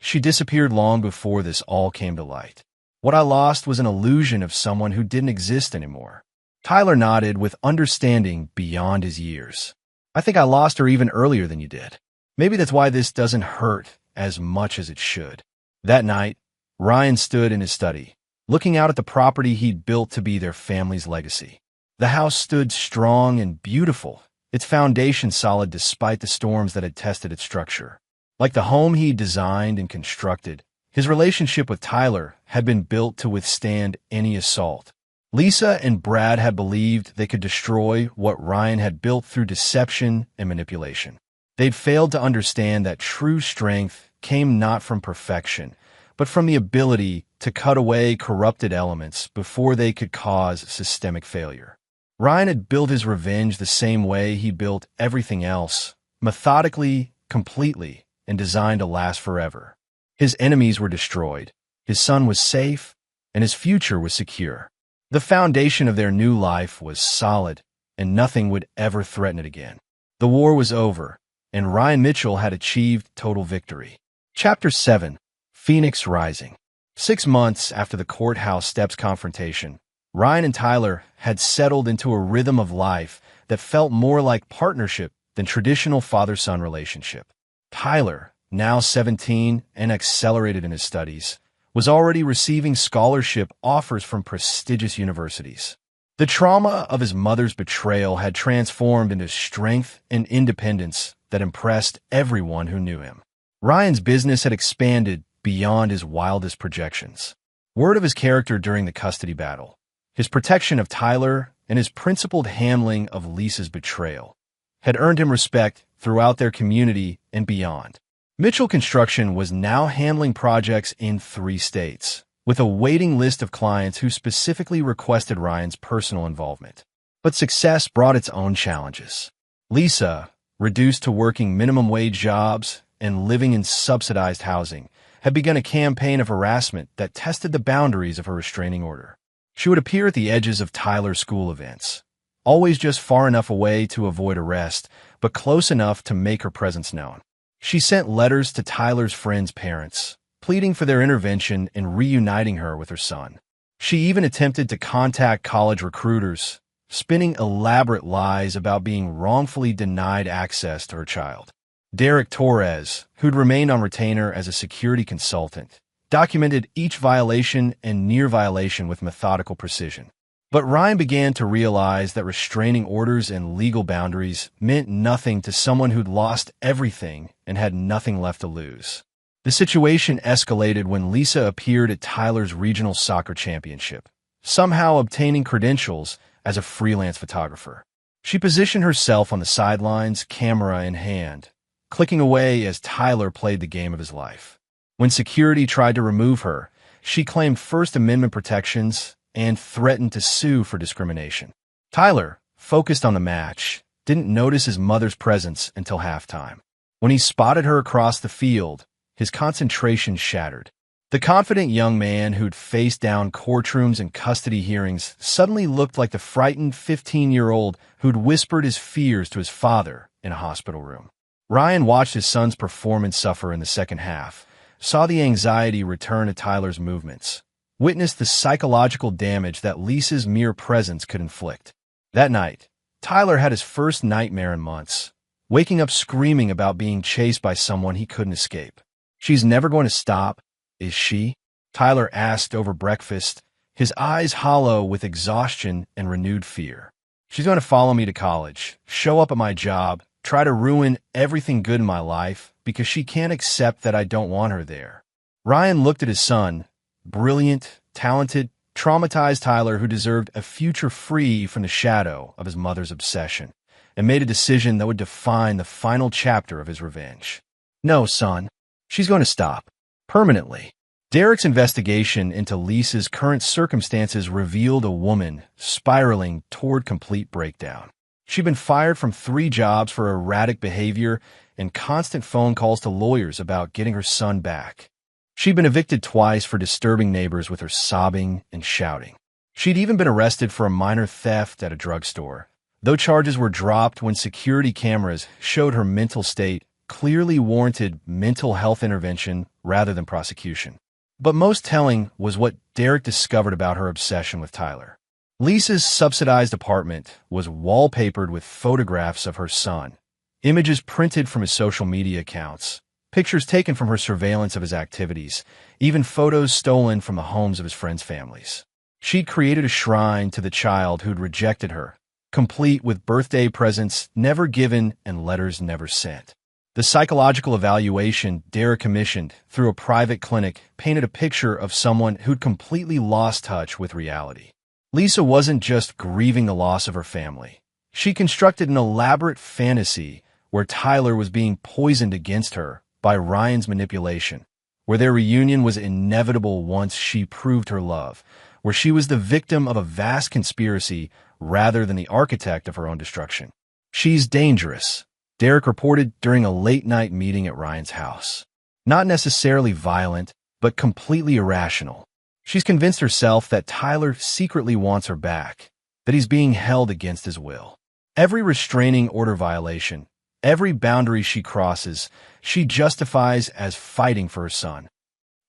A: She disappeared long before this all came to light. What I lost was an illusion of someone who didn't exist anymore." Tyler nodded with understanding beyond his years. "I think I lost her even earlier than you did. Maybe that's why this doesn't hurt as much as it should." That night, Ryan stood in his study, looking out at the property he'd built to be their family's legacy. The house stood strong and beautiful, its foundation solid despite the storms that had tested its structure. Like the home he designed and constructed, his relationship with Tyler had been built to withstand any assault. Lisa and Brad had believed they could destroy what Ryan had built through deception and manipulation. They'd failed to understand that true strength came not from perfection, but from the ability to cut away corrupted elements before they could cause systemic failure. Ryan had built his revenge the same way he built everything else, methodically, completely, and designed to last forever. His enemies were destroyed, his son was safe, and his future was secure. The foundation of their new life was solid, and nothing would ever threaten it again. The war was over, and Ryan Mitchell had achieved total victory. Chapter 7: Phoenix Rising. 6 months after the courthouse steps confrontation, Ryan and Tyler had settled into a rhythm of life that felt more like partnership than traditional father-son relationship. Tyler, now 17 and accelerated in his studies, was already receiving scholarship offers from prestigious universities. The trauma of his mother's betrayal had transformed into strength and independence that impressed everyone who knew him. Ryan's business had expanded beyond his wildest projections. Word of his character during the custody battle, his protection of Tyler, and his principled handling of Lisa's betrayal had earned him respect throughout their community and beyond. Mitchell Construction was now handling projects in 3 states, with a waiting list of clients who specifically requested Ryan's personal involvement. But success brought its own challenges. Lisa, reduced to working minimum wage jobs and living in subsidized housing, had begun a campaign of harassment that tested the boundaries of her restraining order. She would appear at the edges of Tyler's school events, always just far enough away to avoid arrest, but close enough to make her presence known. She sent letters to Tyler's friends' parents, pleading for their intervention in reuniting her with her son. She even attempted to contact college recruiters, spinning elaborate lies about being wrongfully denied access to her child. Derek Torres, who'd remained on retainer as a security consultant, documented each violation and near violation with methodical precision. But Ryan began to realize that restraining orders and legal boundaries meant nothing to someone who'd lost everything and had nothing left to lose. The situation escalated when Lisa appeared at Tyler's regional soccer championship, somehow obtaining credentials as a freelance photographer. She positioned herself on the sidelines, camera in hand, clicking away as Tyler played the game of his life. When security tried to remove her, she claimed First Amendment protections and threatened to sue for discrimination. Tyler, focused on the match, didn't notice his mother's presence until halftime. When he spotted her across the field, his concentration shattered. The confident young man who'd faced down courtrooms and custody hearings suddenly looked like the frightened 15-year-old who'd whispered his fears to his father in a hospital room. Ryan watched his son's performance suffer in the second half, saw the anxiety return to Tyler's movements, witnessed the psychological damage that Lisa's mere presence could inflict. That night, Tyler had his first nightmare in months, waking up screaming about being chased by someone he couldn't escape. "She's never going to stop, is she?" Tyler asked over breakfast, his eyes hollow with exhaustion and renewed fear. "She's going to follow me to college, show up at my job, try to ruin everything good in my life because she can't accept that I don't want her there." Ryan looked at his son, brilliant, talented, traumatized Tyler who deserved a future free from the shadow of his mother's obsession, and made a decision that would define the final chapter of his revenge. "No, son. She's going to stop. Permanently." Derek's investigation into Lisa's current circumstances revealed a woman spiraling toward complete breakdown. She'd been fired from 3 jobs for erratic behavior and constant phone calls to lawyers about getting her son back. She'd been evicted twice for disturbing neighbors with her sobbing and shouting. She'd even been arrested for a minor theft at a drugstore, though charges were dropped when security cameras showed her mental state clearly warranted mental health intervention rather than prosecution. But most telling was what Derek discovered about her obsession with Tyler. Lisa's subsidized apartment was wallpapered with photographs of her son, images printed from his social media accounts, pictures taken from her surveillance of his activities, even photos stolen from the homes of his friends' families. She'd created a shrine to the child who'd rejected her, complete with birthday presents never given and letters never sent. The psychological evaluation Derek commissioned through a private clinic painted a picture of someone who'd completely lost touch with reality. Lisa wasn't just grieving the loss of her family. She constructed an elaborate fantasy where Tyler was being poisoned against her by Ryan's manipulation, where their reunion was inevitable once she proved her love, where she was the victim of a vast conspiracy rather than the architect of her own destruction. "She's dangerous," Derek reported during a late-night meeting at Ryan's house. "Not necessarily violent, but completely irrational. She's convinced herself that Tyler secretly wants her back, that he's being held against his will. Every restraining order violation, every boundary she crosses, she justifies as fighting for her son.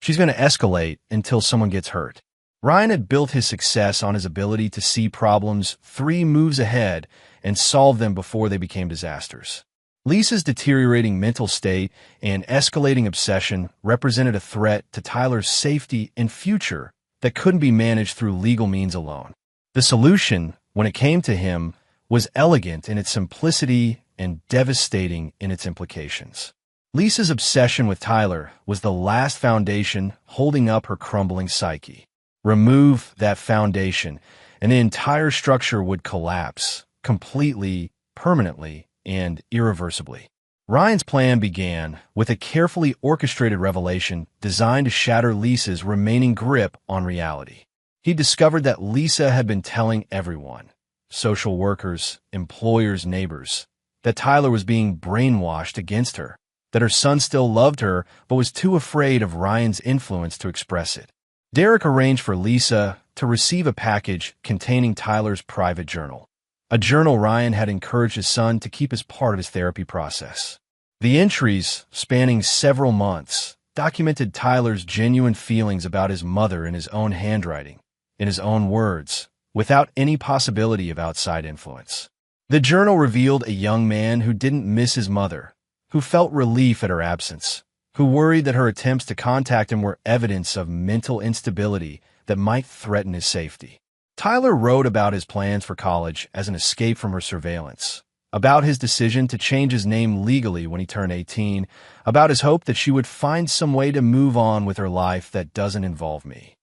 A: She's going to escalate until someone gets hurt. Ryan had built his success on his ability to see problems 3 moves ahead and solve them before they became disasters. Lisa's deteriorating mental state and escalating obsession represented a threat to Tyler's safety and future that couldn't be managed through legal means alone. The solution, when it came to him, was elegant in its simplicity and devastating in its implications. Lisa's obsession with Tyler was the last foundation holding up her crumbling psyche. Remove that foundation, and the entire structure would collapse, completely, permanently, and irreversibly. Ryan's plan began with a carefully orchestrated revelation designed to shatter Lisa's remaining grip on reality. He discovered that Lisa had been telling everyone, social workers, employers, neighbors, that Tyler was being brainwashed against her, that her son still loved her but was too afraid of Ryan's influence to express it. Derek arranged for Lisa to receive a package containing Tyler's private journal, a journal Ryan had encouraged his son to keep as part of his therapy process. The entries, spanning several months, documented Tyler's genuine feelings about his mother in his own handwriting, in his own words, without any possibility of outside influence. The journal revealed a young man who didn't miss his mother, who felt relief at her absence, who worried that her attempts to contact him were evidence of mental instability that might threaten his safety. Tyler wrote about his plans for college as an escape from her surveillance, about his decision to change his name legally when he turned 18, about his hope that she would find some way to move on with her life that doesn't involve me.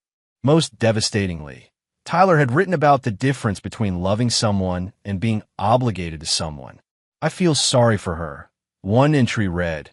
A: Most devastatingly, Tyler had written about the difference between loving someone and being obligated to someone. I feel sorry for her. One entry read,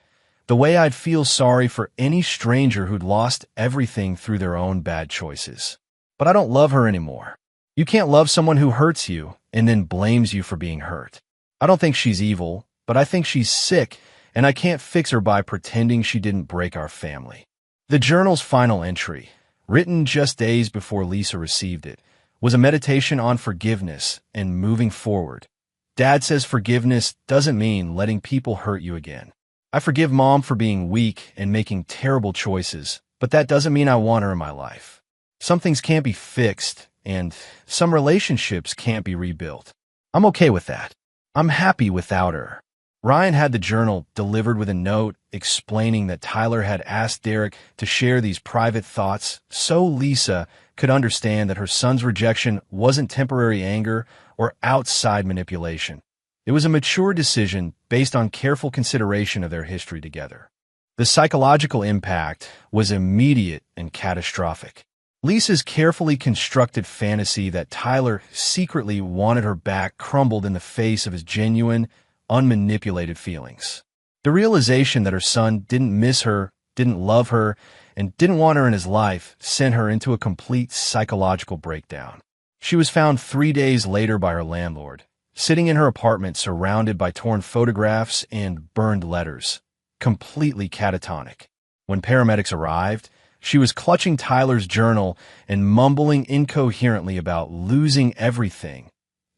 A: "The way I'd feel sorry for any stranger who'd lost everything through their own bad choices. But I don't love her anymore." You can't love someone who hurts you and then blames you for being hurt. I don't think she's evil, but I think she's sick, and I can't fix her by pretending she didn't break our family. The journal's final entry, written just days before Lisa received it, was a meditation on forgiveness and moving forward. Dad says forgiveness doesn't mean letting people hurt you again. I forgive Mom for being weak and making terrible choices, but that doesn't mean I want her in my life. Some things can't be fixed, and some relationships can't be rebuilt. I'm okay with that. I'm happy without her. Ryan had the journal delivered with a note explaining that Tyler had asked Derek to share these private thoughts so Lisa could understand that her son's rejection wasn't temporary anger or outside manipulation. It was a mature decision based on careful consideration of their history together. The psychological impact was immediate and catastrophic. Lisa's carefully constructed fantasy that Tyler secretly wanted her back crumbled in the face of his genuine, unmanipulated feelings. The realization that her son didn't miss her, didn't love her, and didn't want her in his life sent her into a complete psychological breakdown. She was found 3 days later by her landlord, sitting in her apartment surrounded by torn photographs and burned letters, completely catatonic. When paramedics arrived, she was clutching Tyler's journal and mumbling incoherently about losing everything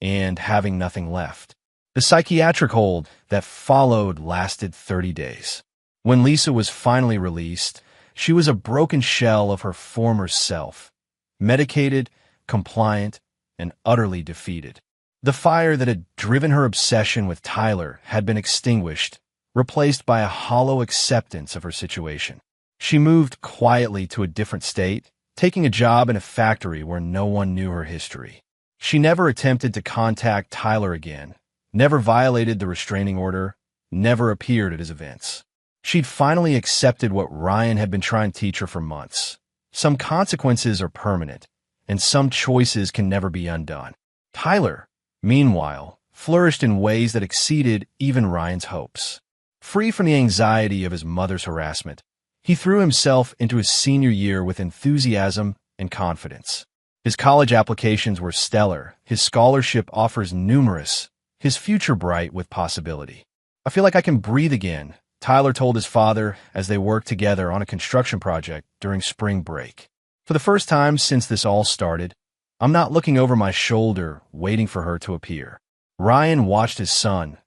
A: and having nothing left. The psychiatric hold that followed lasted 30 days. When Lisa was finally released, she was a broken shell of her former self, medicated, compliant, and utterly defeated. The fire that had driven her obsession with Tyler had been extinguished, replaced by a hollow acceptance of her situation. She moved quietly to a different state, taking a job in a factory where no one knew her history. She never attempted to contact Tyler again, never violated the restraining order, never appeared at his events. She'd finally accepted what Ryan had been trying to teach her for months. Some consequences are permanent, and some choices can never be undone. Tyler, meanwhile, flourished in ways that exceeded even Ryan's hopes. Free from the anxiety of his mother's harassment, he threw himself into his senior year with enthusiasm and confidence. His college applications were stellar, his scholarship offers numerous, his future bright with possibility. "I feel like I can breathe again," Tyler told his father as they worked together on a construction project during spring break. "For the first time since this all started, I'm not looking over my shoulder, waiting for her to appear." Ryan watched his son,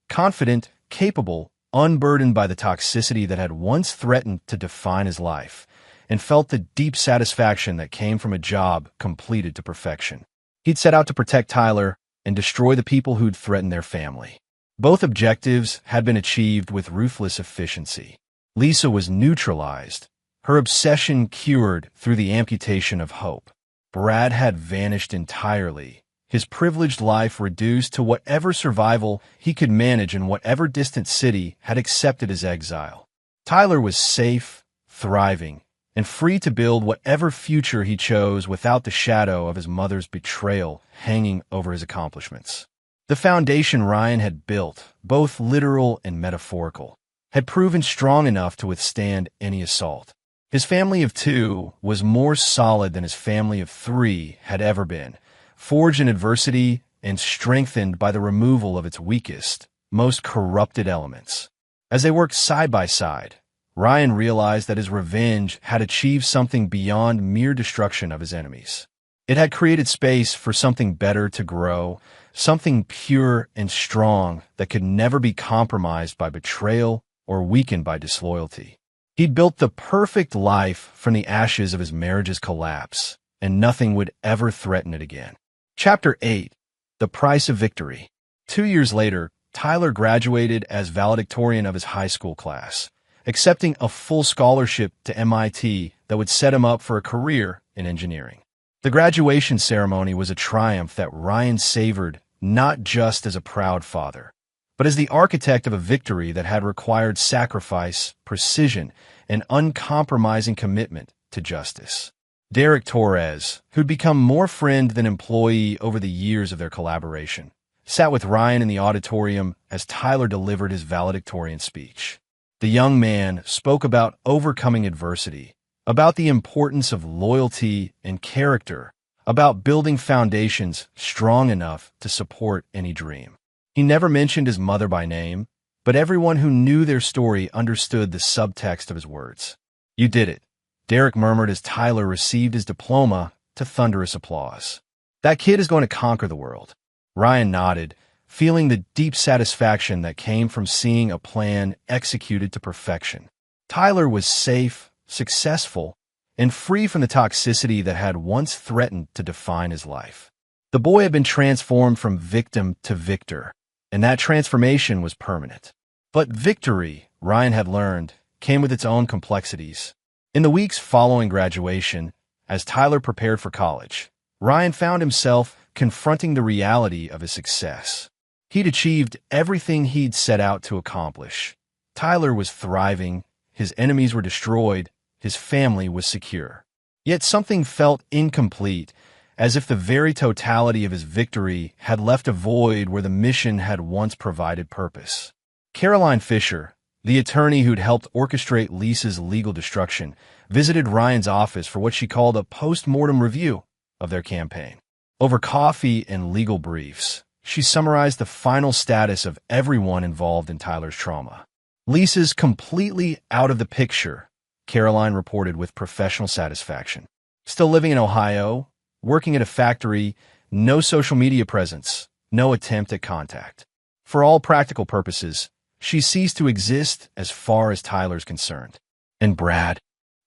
A: confident, capable, unburdened by the toxicity that had once threatened to define his life, and felt the deep satisfaction that came from a job completed to perfection. He'd set out to protect Tyler and destroy the people who'd threatened their family. Both objectives had been achieved with ruthless efficiency. Lisa was neutralized, her obsession cured through the amputation of hope. Brad had vanished entirely, his privileged life reduced to whatever survival he could manage in whatever distant city had accepted his exile. Tyler was safe, thriving, and free to build whatever future he chose without the shadow of his mother's betrayal hanging over his accomplishments. The foundation Ryan had built, both literal and metaphorical, had proven strong enough to withstand any assault. His family of 2 was more solid than his family of 3 had ever been, forged in adversity and strengthened by the removal of its weakest, most corrupted elements. As they worked side by side, Ryan realized that his revenge had achieved something beyond mere destruction of his enemies. It had created space for something better to grow, something pure and strong that could never be compromised by betrayal or weakened by disloyalty. He'd built the perfect life from the ashes of his marriage's collapse, and nothing would ever threaten it again. Chapter 8. The Price of Victory. 2 years later, Tyler graduated as valedictorian of his high school class, accepting a full scholarship to MIT that would set him up for a career in engineering. The graduation ceremony was a triumph that Ryan savored not just as a proud father, but as the architect of a victory that had required sacrifice, precision, and uncompromising commitment to justice. Derek Torres, who'd become more friend than employee over the years of their collaboration, sat with Ryan in the auditorium as Tyler delivered his valedictorian speech. The young man spoke about overcoming adversity, about the importance of loyalty and character, about building foundations strong enough to support any dream. He never mentioned his mother by name, but everyone who knew their story understood the subtext of his words. "You did it," Derek murmured as Tyler received his diploma to thunderous applause. "That kid is going to conquer the world." Ryan nodded, feeling the deep satisfaction that came from seeing a plan executed to perfection. Tyler was safe, successful, and free from the toxicity that had once threatened to define his life. The boy had been transformed from victim to victor, and that transformation was permanent. But victory, Ryan had learned, came with its own complexities. In the weeks following graduation, as Tyler prepared for college, Ryan found himself confronting the reality of his success. He'd achieved everything he'd set out to accomplish. Tyler was thriving, his enemies were destroyed, his family was secure. Yet something felt incomplete, as if the very totality of his victory had left a void where the mission had once provided purpose. Caroline Fisher, the attorney who'd helped orchestrate Lisa's legal destruction, visited Ryan's office for what she called a post-mortem review of their campaign. Over coffee and legal briefs, she summarized the final status of everyone involved in Tyler's trauma. "Lisa's completely out of the picture," Caroline reported with professional satisfaction. "Still living in Ohio, working at a factory, no social media presence, no attempt at contact. For all practical purposes, she ceased to exist as far as Tyler's concerned." And Brad?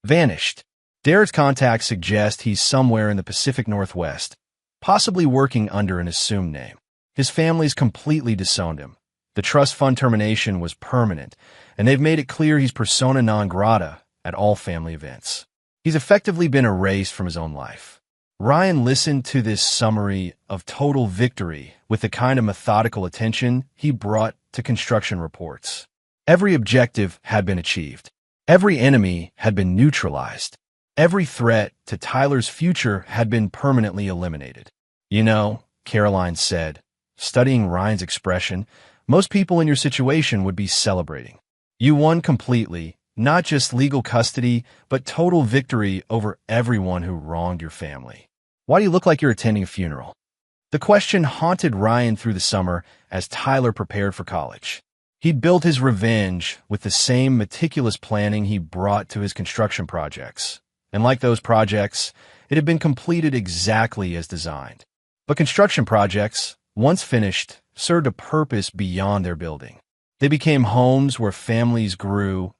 A: Vanished. Derek's contacts suggest he's somewhere in the Pacific Northwest, possibly working under an assumed name. His family's completely disowned him. The trust fund termination was permanent, and they've made it clear he's persona non grata at all family events. He's effectively been erased from his own life. Ryan listened to this summary of total victory with the kind of methodical attention he brought to construction reports. Every objective had been achieved. Every enemy had been neutralized. Every threat to Tyler's future had been permanently eliminated. "You know," Caroline said, studying Ryan's expression, "most people in your situation would be celebrating. You won completely, not just legal custody, but total victory over everyone who wronged your family. Why do you look like you're attending a funeral?" The question haunted Ryan through the summer as Tyler prepared for college. He'd built his revenge with the same meticulous planning he brought to his construction projects. And like those projects, it had been completed exactly as designed. But construction projects, once finished, served a purpose beyond their building. They became homes where families grew,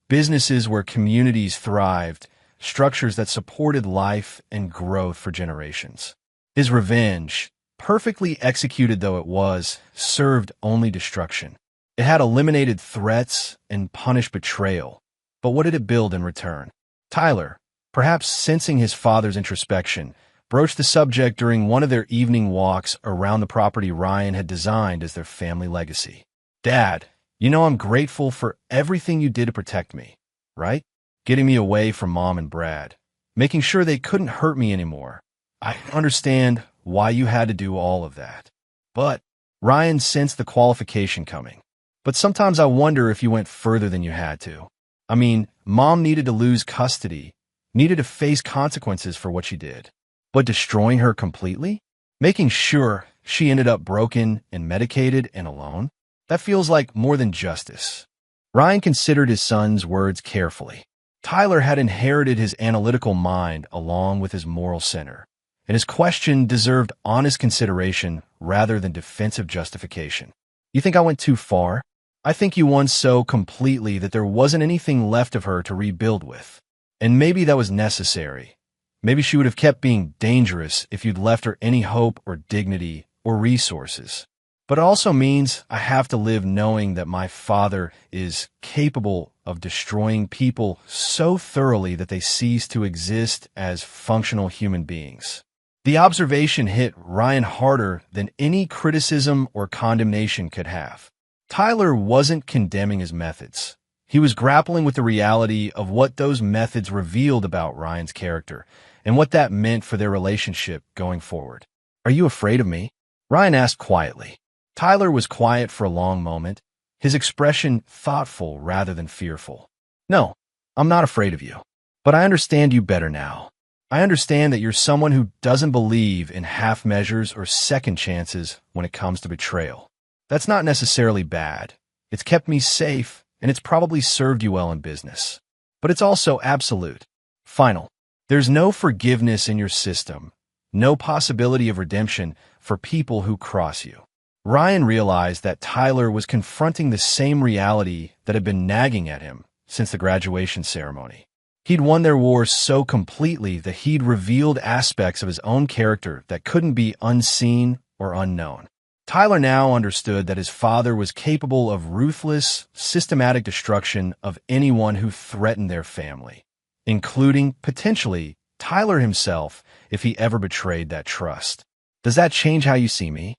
A: businesses where communities thrived, structures that supported life and growth for generations. His revenge, perfectly executed though it was, served only destruction. It had eliminated threats and punished betrayal. But what did it build in return? Tyler, perhaps sensing his father's introspection, broached the subject during one of their evening walks around the property Ryan had designed as their family legacy. "Dad, you know I'm grateful for everything you did to protect me, right? Getting me away from Mom and Brad, making sure they couldn't hurt me anymore. I understand why you had to do all of that." But Ryan sensed the qualification coming. "But sometimes I wonder if you went further than you had to. I mean, Mom needed to lose custody, needed to face consequences for what she did. But destroying her completely? Making sure she ended up broken and medicated and alone? That feels like more than justice." Ryan considered his son's words carefully. Tyler had inherited his analytical mind along with his moral center, and his question deserved honest consideration rather than defensive justification. "You think I went too far? I think you won so completely that there wasn't anything left of her to rebuild with. And maybe that was necessary. Maybe she would have kept being dangerous if you'd left her any hope or dignity or resources. But it also means I have to live knowing that my father is capable of destroying people so thoroughly that they cease to exist as functional human beings." The observation hit Ryan harder than any criticism or condemnation could have. Tyler wasn't condemning his methods. He was grappling with the reality of what those methods revealed about Ryan's character and what that meant for their relationship going forward. "Are you afraid of me?" Ryan asked quietly. Tyler was quiet for a long moment, his expression thoughtful rather than fearful. "No, I'm not afraid of you. But I understand you better now. I understand that you're someone who doesn't believe in half measures or second chances when it comes to betrayal. That's not necessarily bad. It's kept me safe, and it's probably served you well in business. But it's also absolute. Final. There's no forgiveness in your system, no possibility of redemption for people who cross you." Ryan realized that Tyler was confronting the same reality that had been nagging at him since the graduation ceremony. He'd won their war so completely that he'd revealed aspects of his own character that couldn't be unseen or unknown. Tyler now understood that his father was capable of ruthless, systematic destruction of anyone who threatened their family, including, potentially, Tyler himself if he ever betrayed that trust. "Does that change how you see me?"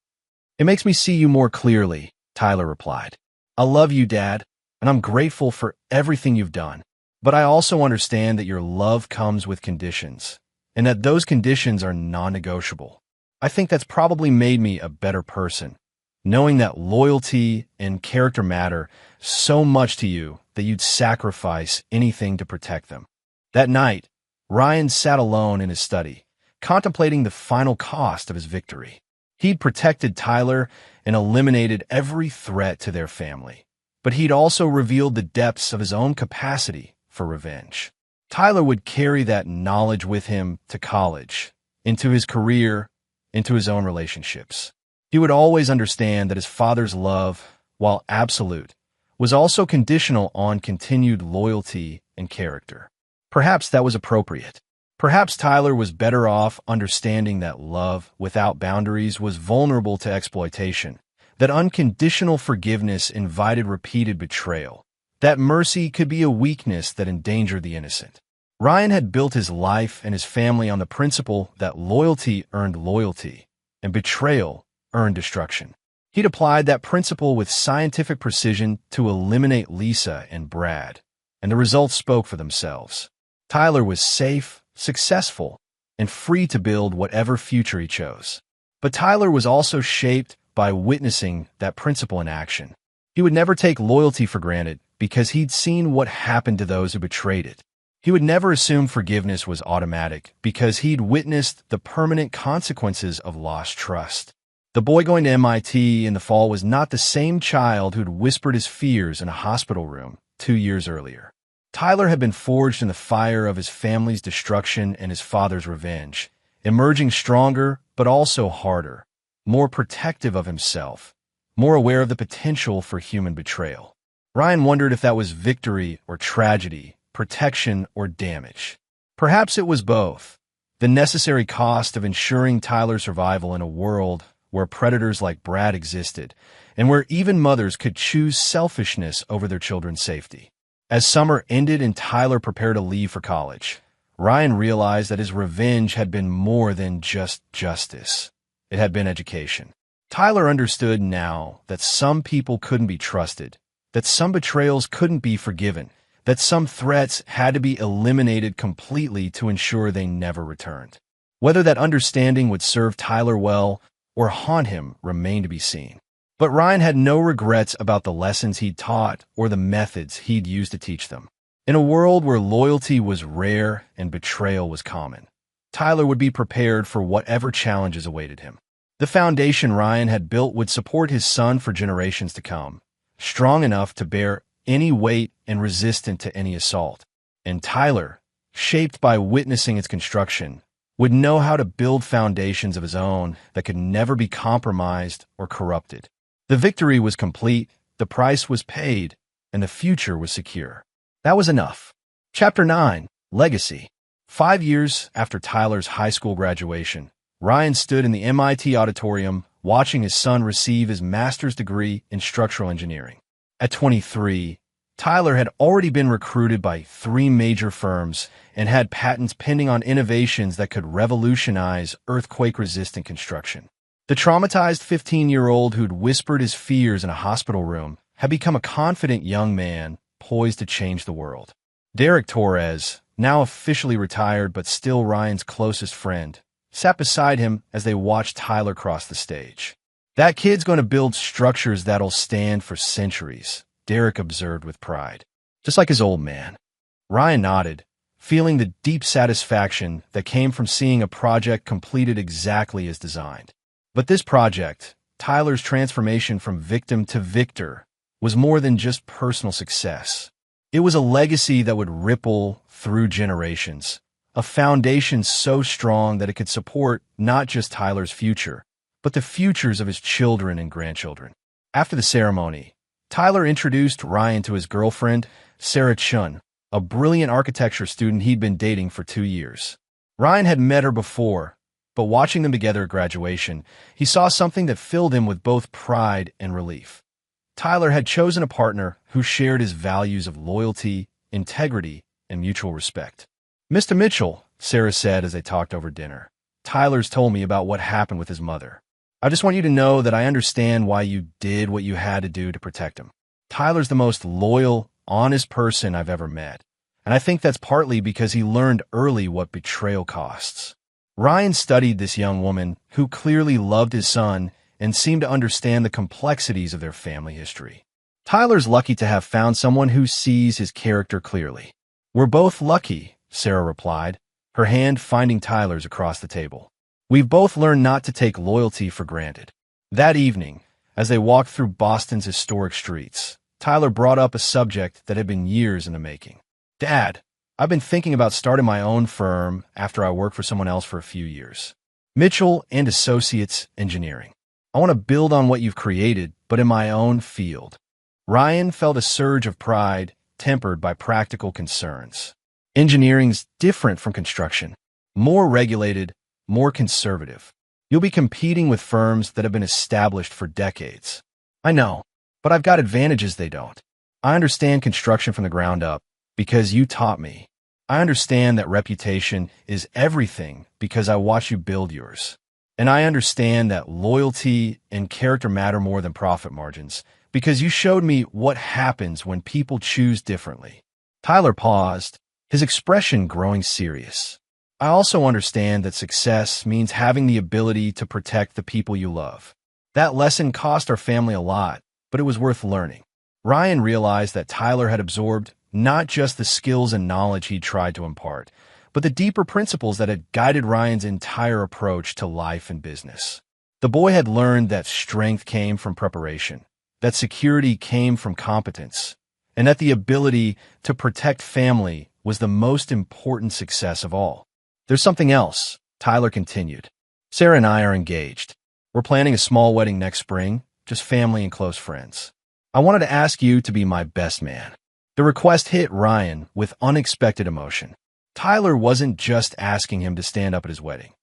A: "It makes me see you more clearly," Tyler replied. "I love you, Dad, and I'm grateful for everything you've done. But I also understand that your love comes with conditions, and that those conditions are non-negotiable. I think that's probably made me a better person, knowing that loyalty and character matter so much to you that you'd sacrifice anything to protect them." That night, Ryan sat alone in his study, contemplating the final cost of his victory. He'd protected Tyler and eliminated every threat to their family, but he'd also revealed the depths of his own capacity for revenge. Tyler would carry that knowledge with him to college, into his career, into his own relationships. He would always understand that his father's love, while absolute, was also conditional on continued loyalty and character. Perhaps that was appropriate. Perhaps Tyler was better off understanding that love without boundaries was vulnerable to exploitation, that unconditional forgiveness invited repeated betrayal, that mercy could be a weakness that endangered the innocent. Ryan had built his life and his family on the principle that loyalty earned loyalty and betrayal earned destruction. He'd applied that principle with scientific precision to eliminate Lisa and Brad, and the results spoke for themselves. Tyler was safe, successful, and free to build whatever future he chose. But Tyler was also shaped by witnessing that principle in action. He would never take loyalty for granted because he'd seen what happened to those who betrayed it. He would never assume forgiveness was automatic because he'd witnessed the permanent consequences of lost trust. The boy going to MIT in the fall was not the same child who'd whispered his fears in a hospital room 2 years earlier. Tyler had been forged in the fire of his family's destruction and his father's revenge, emerging stronger but also harder, more protective of himself, more aware of the potential for human betrayal. Ryan wondered if that was victory or tragedy, protection or damage. Perhaps it was both. The necessary cost of ensuring Tyler's survival in a world where predators like Brad existed, and where even mothers could choose selfishness over their children's safety. As summer ended and Tyler prepared to leave for college, Ryan realized that his revenge had been more than just justice. It had been education. Tyler understood now that some people couldn't be trusted, that some betrayals couldn't be forgiven, that some threats had to be eliminated completely to ensure they never returned. Whether that understanding would serve Tyler well or haunt him remained to be seen. But Ryan had no regrets about the lessons he'd taught or the methods he'd used to teach them. In a world where loyalty was rare and betrayal was common, Tyler would be prepared for whatever challenges awaited him. The foundation Ryan had built would support his son for generations to come, strong enough to bear any weight and resistant to any assault. And Tyler, shaped by witnessing its construction, would know how to build foundations of his own that could never be compromised or corrupted. The victory was complete, the price was paid, and the future was secure. That was enough. Chapter 9, Legacy. 5 years after Tyler's high school graduation, Ryan stood in the MIT auditorium watching his son receive his master's degree in structural engineering. At 23, Tyler had already been recruited by 3 major firms and had patents pending on innovations that could revolutionize earthquake-resistant construction. The traumatized 15-year-old who'd whispered his fears in a hospital room had become a confident young man poised to change the world. Derek Torres, now officially retired but still Ryan's closest friend, sat beside him as they watched Tyler cross the stage. "That kid's going to build structures that'll stand for centuries," Derek observed with pride. "Just like his old man." Ryan nodded, feeling the deep satisfaction that came from seeing a project completed exactly as designed. But this project, Tyler's transformation from victim to victor, was more than just personal success. It was a legacy that would ripple through generations, a foundation so strong that it could support not just Tyler's future, but the futures of his children and grandchildren. After the ceremony, Tyler introduced Ryan to his girlfriend, Sarah Chun, a brilliant architecture student he'd been dating for 2 years. Ryan had met her before, but watching them together at graduation, he saw something that filled him with both pride and relief. Tyler had chosen a partner who shared his values of loyalty, integrity, and mutual respect. "Mr. Mitchell," Sarah said as they talked over dinner, "Tyler's told me about what happened with his mother. I just want you to know that I understand why you did what you had to do to protect him. Tyler's the most loyal, honest person I've ever met, and I think that's partly because he learned early what betrayal costs." Ryan studied this young woman who clearly loved his son and seemed to understand the complexities of their family history. "Tyler's lucky to have found someone who sees his character clearly." "We're both lucky," Sarah replied, her hand finding Tyler's across the table. "We've both learned not to take loyalty for granted." That evening, as they walked through Boston's historic streets, Tyler brought up a subject that had been years in the making. "Dad, I've been thinking about starting my own firm after I worked for someone else for a few years. Mitchell and Associates Engineering. I want to build on what you've created, but in my own field." Ryan felt a surge of pride, tempered by practical concerns. Engineering's different from construction. More regulated, more conservative. You'll be competing with firms that have been established for decades. "I know, but I've got advantages they don't. I understand construction from the ground up because you taught me. I understand that reputation is everything because I watch you build yours. And I understand that loyalty and character matter more than profit margins because you showed me what happens when people choose differently." Tyler paused, his expression growing serious. "I also understand that success means having the ability to protect the people you love. That lesson cost our family a lot, but it was worth learning." Ryan realized that Tyler had absorbed not just the skills and knowledge he'd tried to impart, but the deeper principles that had guided Ryan's entire approach to life and business. The boy had learned that strength came from preparation, that security came from competence, and that the ability to protect family was the most important success of all. "There's something else," Tyler continued. "Sarah and I are engaged. We're planning a small wedding next spring, just family and close friends. I wanted to ask you to be my best man." The request hit Ryan with unexpected emotion. Tyler wasn't just asking him to stand up at his wedding.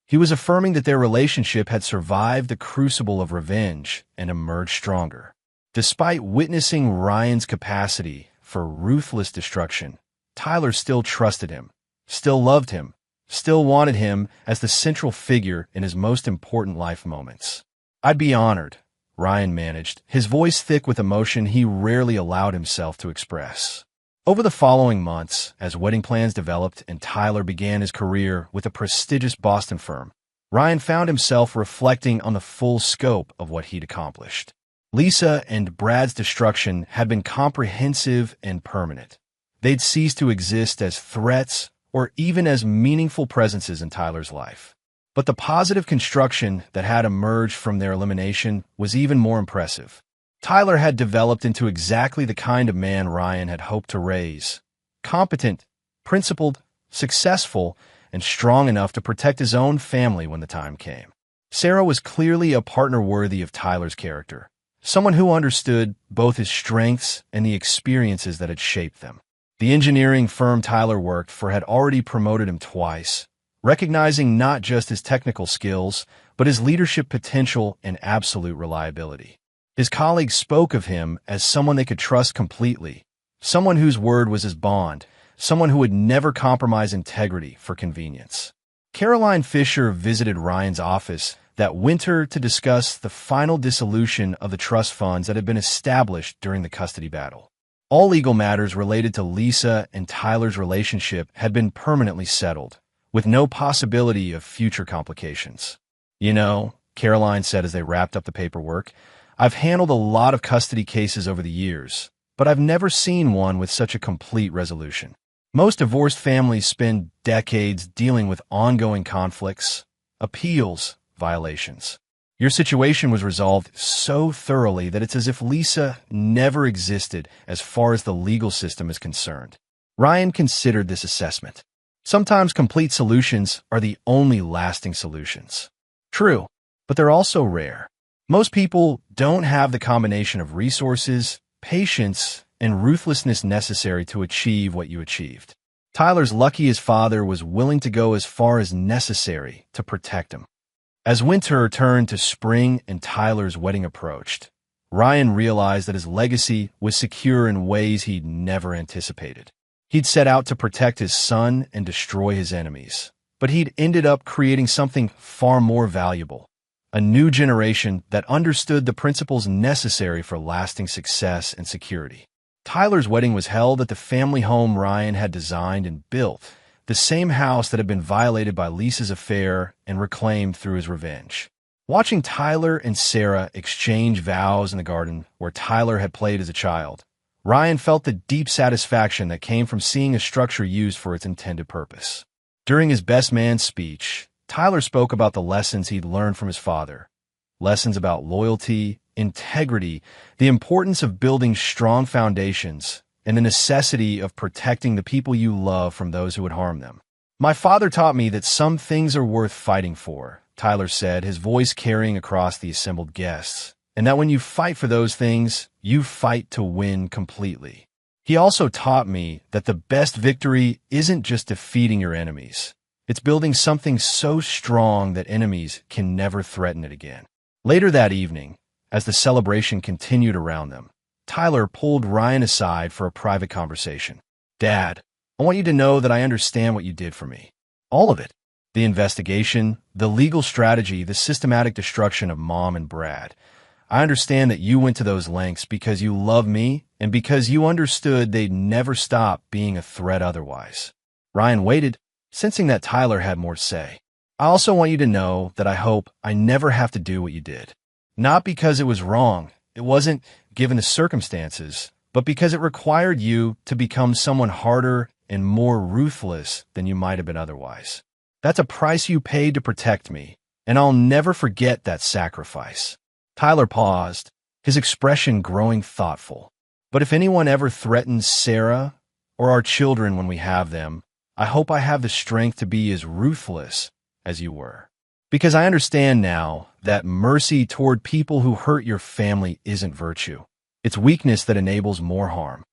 A: He was affirming that their relationship had survived the crucible of revenge and emerged stronger. Despite witnessing Ryan's capacity for ruthless destruction, Tyler still trusted him, still loved him, still wanted him as the central figure in his most important life moments. "I'd be honored," Ryan managed, his voice thick with emotion he rarely allowed himself to express. Over the following months, as wedding plans developed and Tyler began his career with a prestigious Boston firm, Ryan found himself reflecting on the full scope of what he'd accomplished. Lisa and Brad's destruction had been comprehensive and permanent. They'd ceased to exist as threats or even as meaningful presences in Tyler's life. But the positive construction that had emerged from their elimination was even more impressive. Tyler had developed into exactly the kind of man Ryan had hoped to raise: competent, principled, successful, and strong enough to protect his own family when the time came. Sarah was clearly a partner worthy of Tyler's character, someone who understood both his strengths and the experiences that had shaped them. The engineering firm Tyler worked for had already promoted him twice, recognizing not just his technical skills, but his leadership potential and absolute reliability. His colleagues spoke of him as someone they could trust completely, someone whose word was his bond, someone who would never compromise integrity for convenience. Caroline Fisher visited Ryan's office that winter to discuss the final dissolution of the trust funds that had been established during the custody battle. All legal matters related to Lisa and Tyler's relationship had been permanently settled, with no possibility of future complications. "You know," Caroline said as they wrapped up the paperwork, "I've handled a lot of custody cases over the years, but I've never seen one with such a complete resolution. Most divorced families spend decades dealing with ongoing conflicts, appeals, violations. Your situation was resolved so thoroughly that it's as if Lisa never existed as far as the legal system is concerned." Ryan considered this assessment. Sometimes complete solutions are the only lasting solutions. True, but they're also rare. Most people don't have the combination of resources, patience, and ruthlessness necessary to achieve what you achieved. Tyler's lucky his father was willing to go as far as necessary to protect him. As winter turned to spring and Tyler's wedding approached, Ryan realized that his legacy was secure in ways he'd never anticipated. He'd set out to protect his son and destroy his enemies, but he'd ended up creating something far more valuable: a new generation that understood the principles necessary for lasting success and security. Tyler's wedding was held at the family home Ryan had designed and built, the same house that had been violated by Lisa's affair and reclaimed through his revenge. Watching Tyler and Sarah exchange vows in the garden where Tyler had played as a child, Ryan felt the deep satisfaction that came from seeing a structure used for its intended purpose. During his best man speech, Tyler spoke about the lessons he'd learned from his father, lessons about loyalty, integrity, the importance of building strong foundations, and the necessity of protecting the people you love from those who would harm them. "My father taught me that some things are worth fighting for," Tyler said, his voice carrying across the assembled guests, "and that when you fight for those things, you fight to win completely. He also taught me that the best victory isn't just defeating your enemies. It's building something so strong that enemies can never threaten it again." Later that evening, as the celebration continued around them, Tyler pulled Ryan aside for a private conversation. "Dad, I want you to know that I understand what you did for me. All of it. The investigation, the legal strategy, the systematic destruction of Mom and Brad. I understand that you went to those lengths because you love me and because you understood they'd never stop being a threat otherwise." Ryan waited, sensing that Tyler had more to say. "I also want you to know that I hope I never have to do what you did. Not because it was wrong, it wasn't given the circumstances, but because it required you to become someone harder and more ruthless than you might have been otherwise. That's a price you paid to protect me, and I'll never forget that sacrifice." Tyler paused, his expression growing thoughtful. "But if anyone ever threatens Sarah or our children when we have them, I hope I have the strength to be as ruthless as you were. Because I understand now that mercy toward people who hurt your family isn't virtue. It's weakness that enables more harm."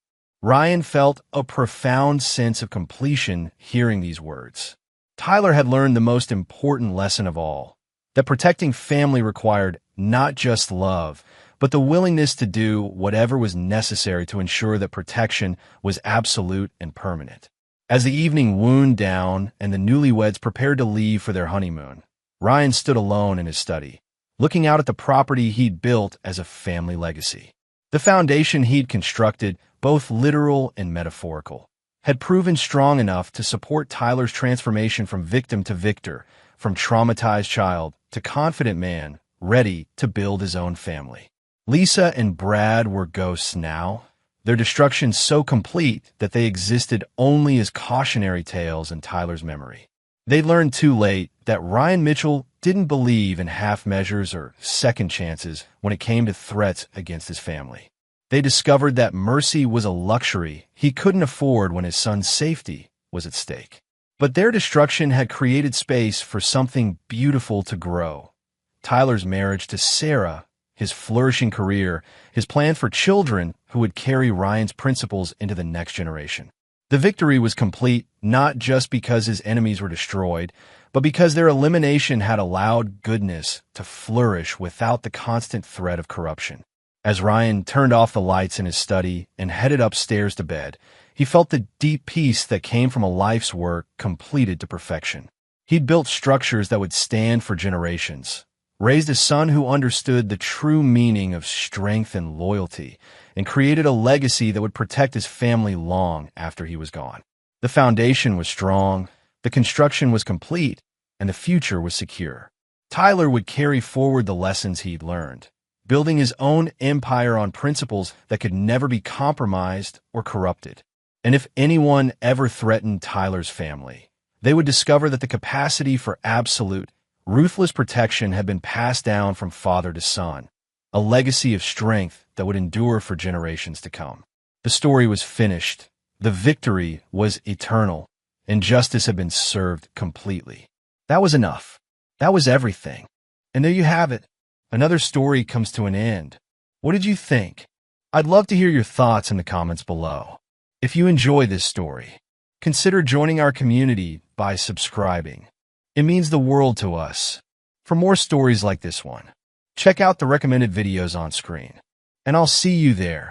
A: Ryan felt a profound sense of completion hearing these words. Tyler had learned the most important lesson of all, that protecting family required not just love, but the willingness to do whatever was necessary to ensure that protection was absolute and permanent. As the evening wound down and the newlyweds prepared to leave for their honeymoon, Ryan stood alone in his study, looking out at the property he'd built as a family legacy. The foundation he'd constructed, both literal and metaphorical, had proven strong enough to support Tyler's transformation from victim to victor, from traumatized child to confident man, ready to build his own family. Lisa and Brad were ghosts now, their destruction so complete that they existed only as cautionary tales in Tyler's memory. They learned too late that Ryan Mitchell didn't believe in half measures or second chances when it came to threats against his family. They discovered that mercy was a luxury he couldn't afford when his son's safety was at stake. But their destruction had created space for something beautiful to grow. Tyler's marriage to Sarah, his flourishing career, his plan for children who would carry Ryan's principles into the next generation. The victory was complete not just because his enemies were destroyed, but because their elimination had allowed goodness to flourish without the constant threat of corruption. As Ryan turned off the lights in his study and headed upstairs to bed, he felt the deep peace that came from a life's work completed to perfection. He'd built structures that would stand for generations, raised a son who understood the true meaning of strength and loyalty, and created a legacy that would protect his family long after he was gone. The foundation was strong, the construction was complete, and the future was secure. Tyler would carry forward the lessons he'd learned, building his own empire on principles that could never be compromised or corrupted. And if anyone ever threatened Tyler's family, they would discover that the capacity for absolute, ruthless protection had been passed down from father to son, a legacy of strength that would endure for generations to come. The story was finished. The victory was eternal, and justice had been served completely. That was enough. That was everything. And there you have it. Another story comes to an end. What did you think? I'd love to hear your thoughts in the comments below. If you enjoy this story, consider joining our community by subscribing. It means the world to us. For more stories like this one, check out the recommended videos on screen. And I'll see you there.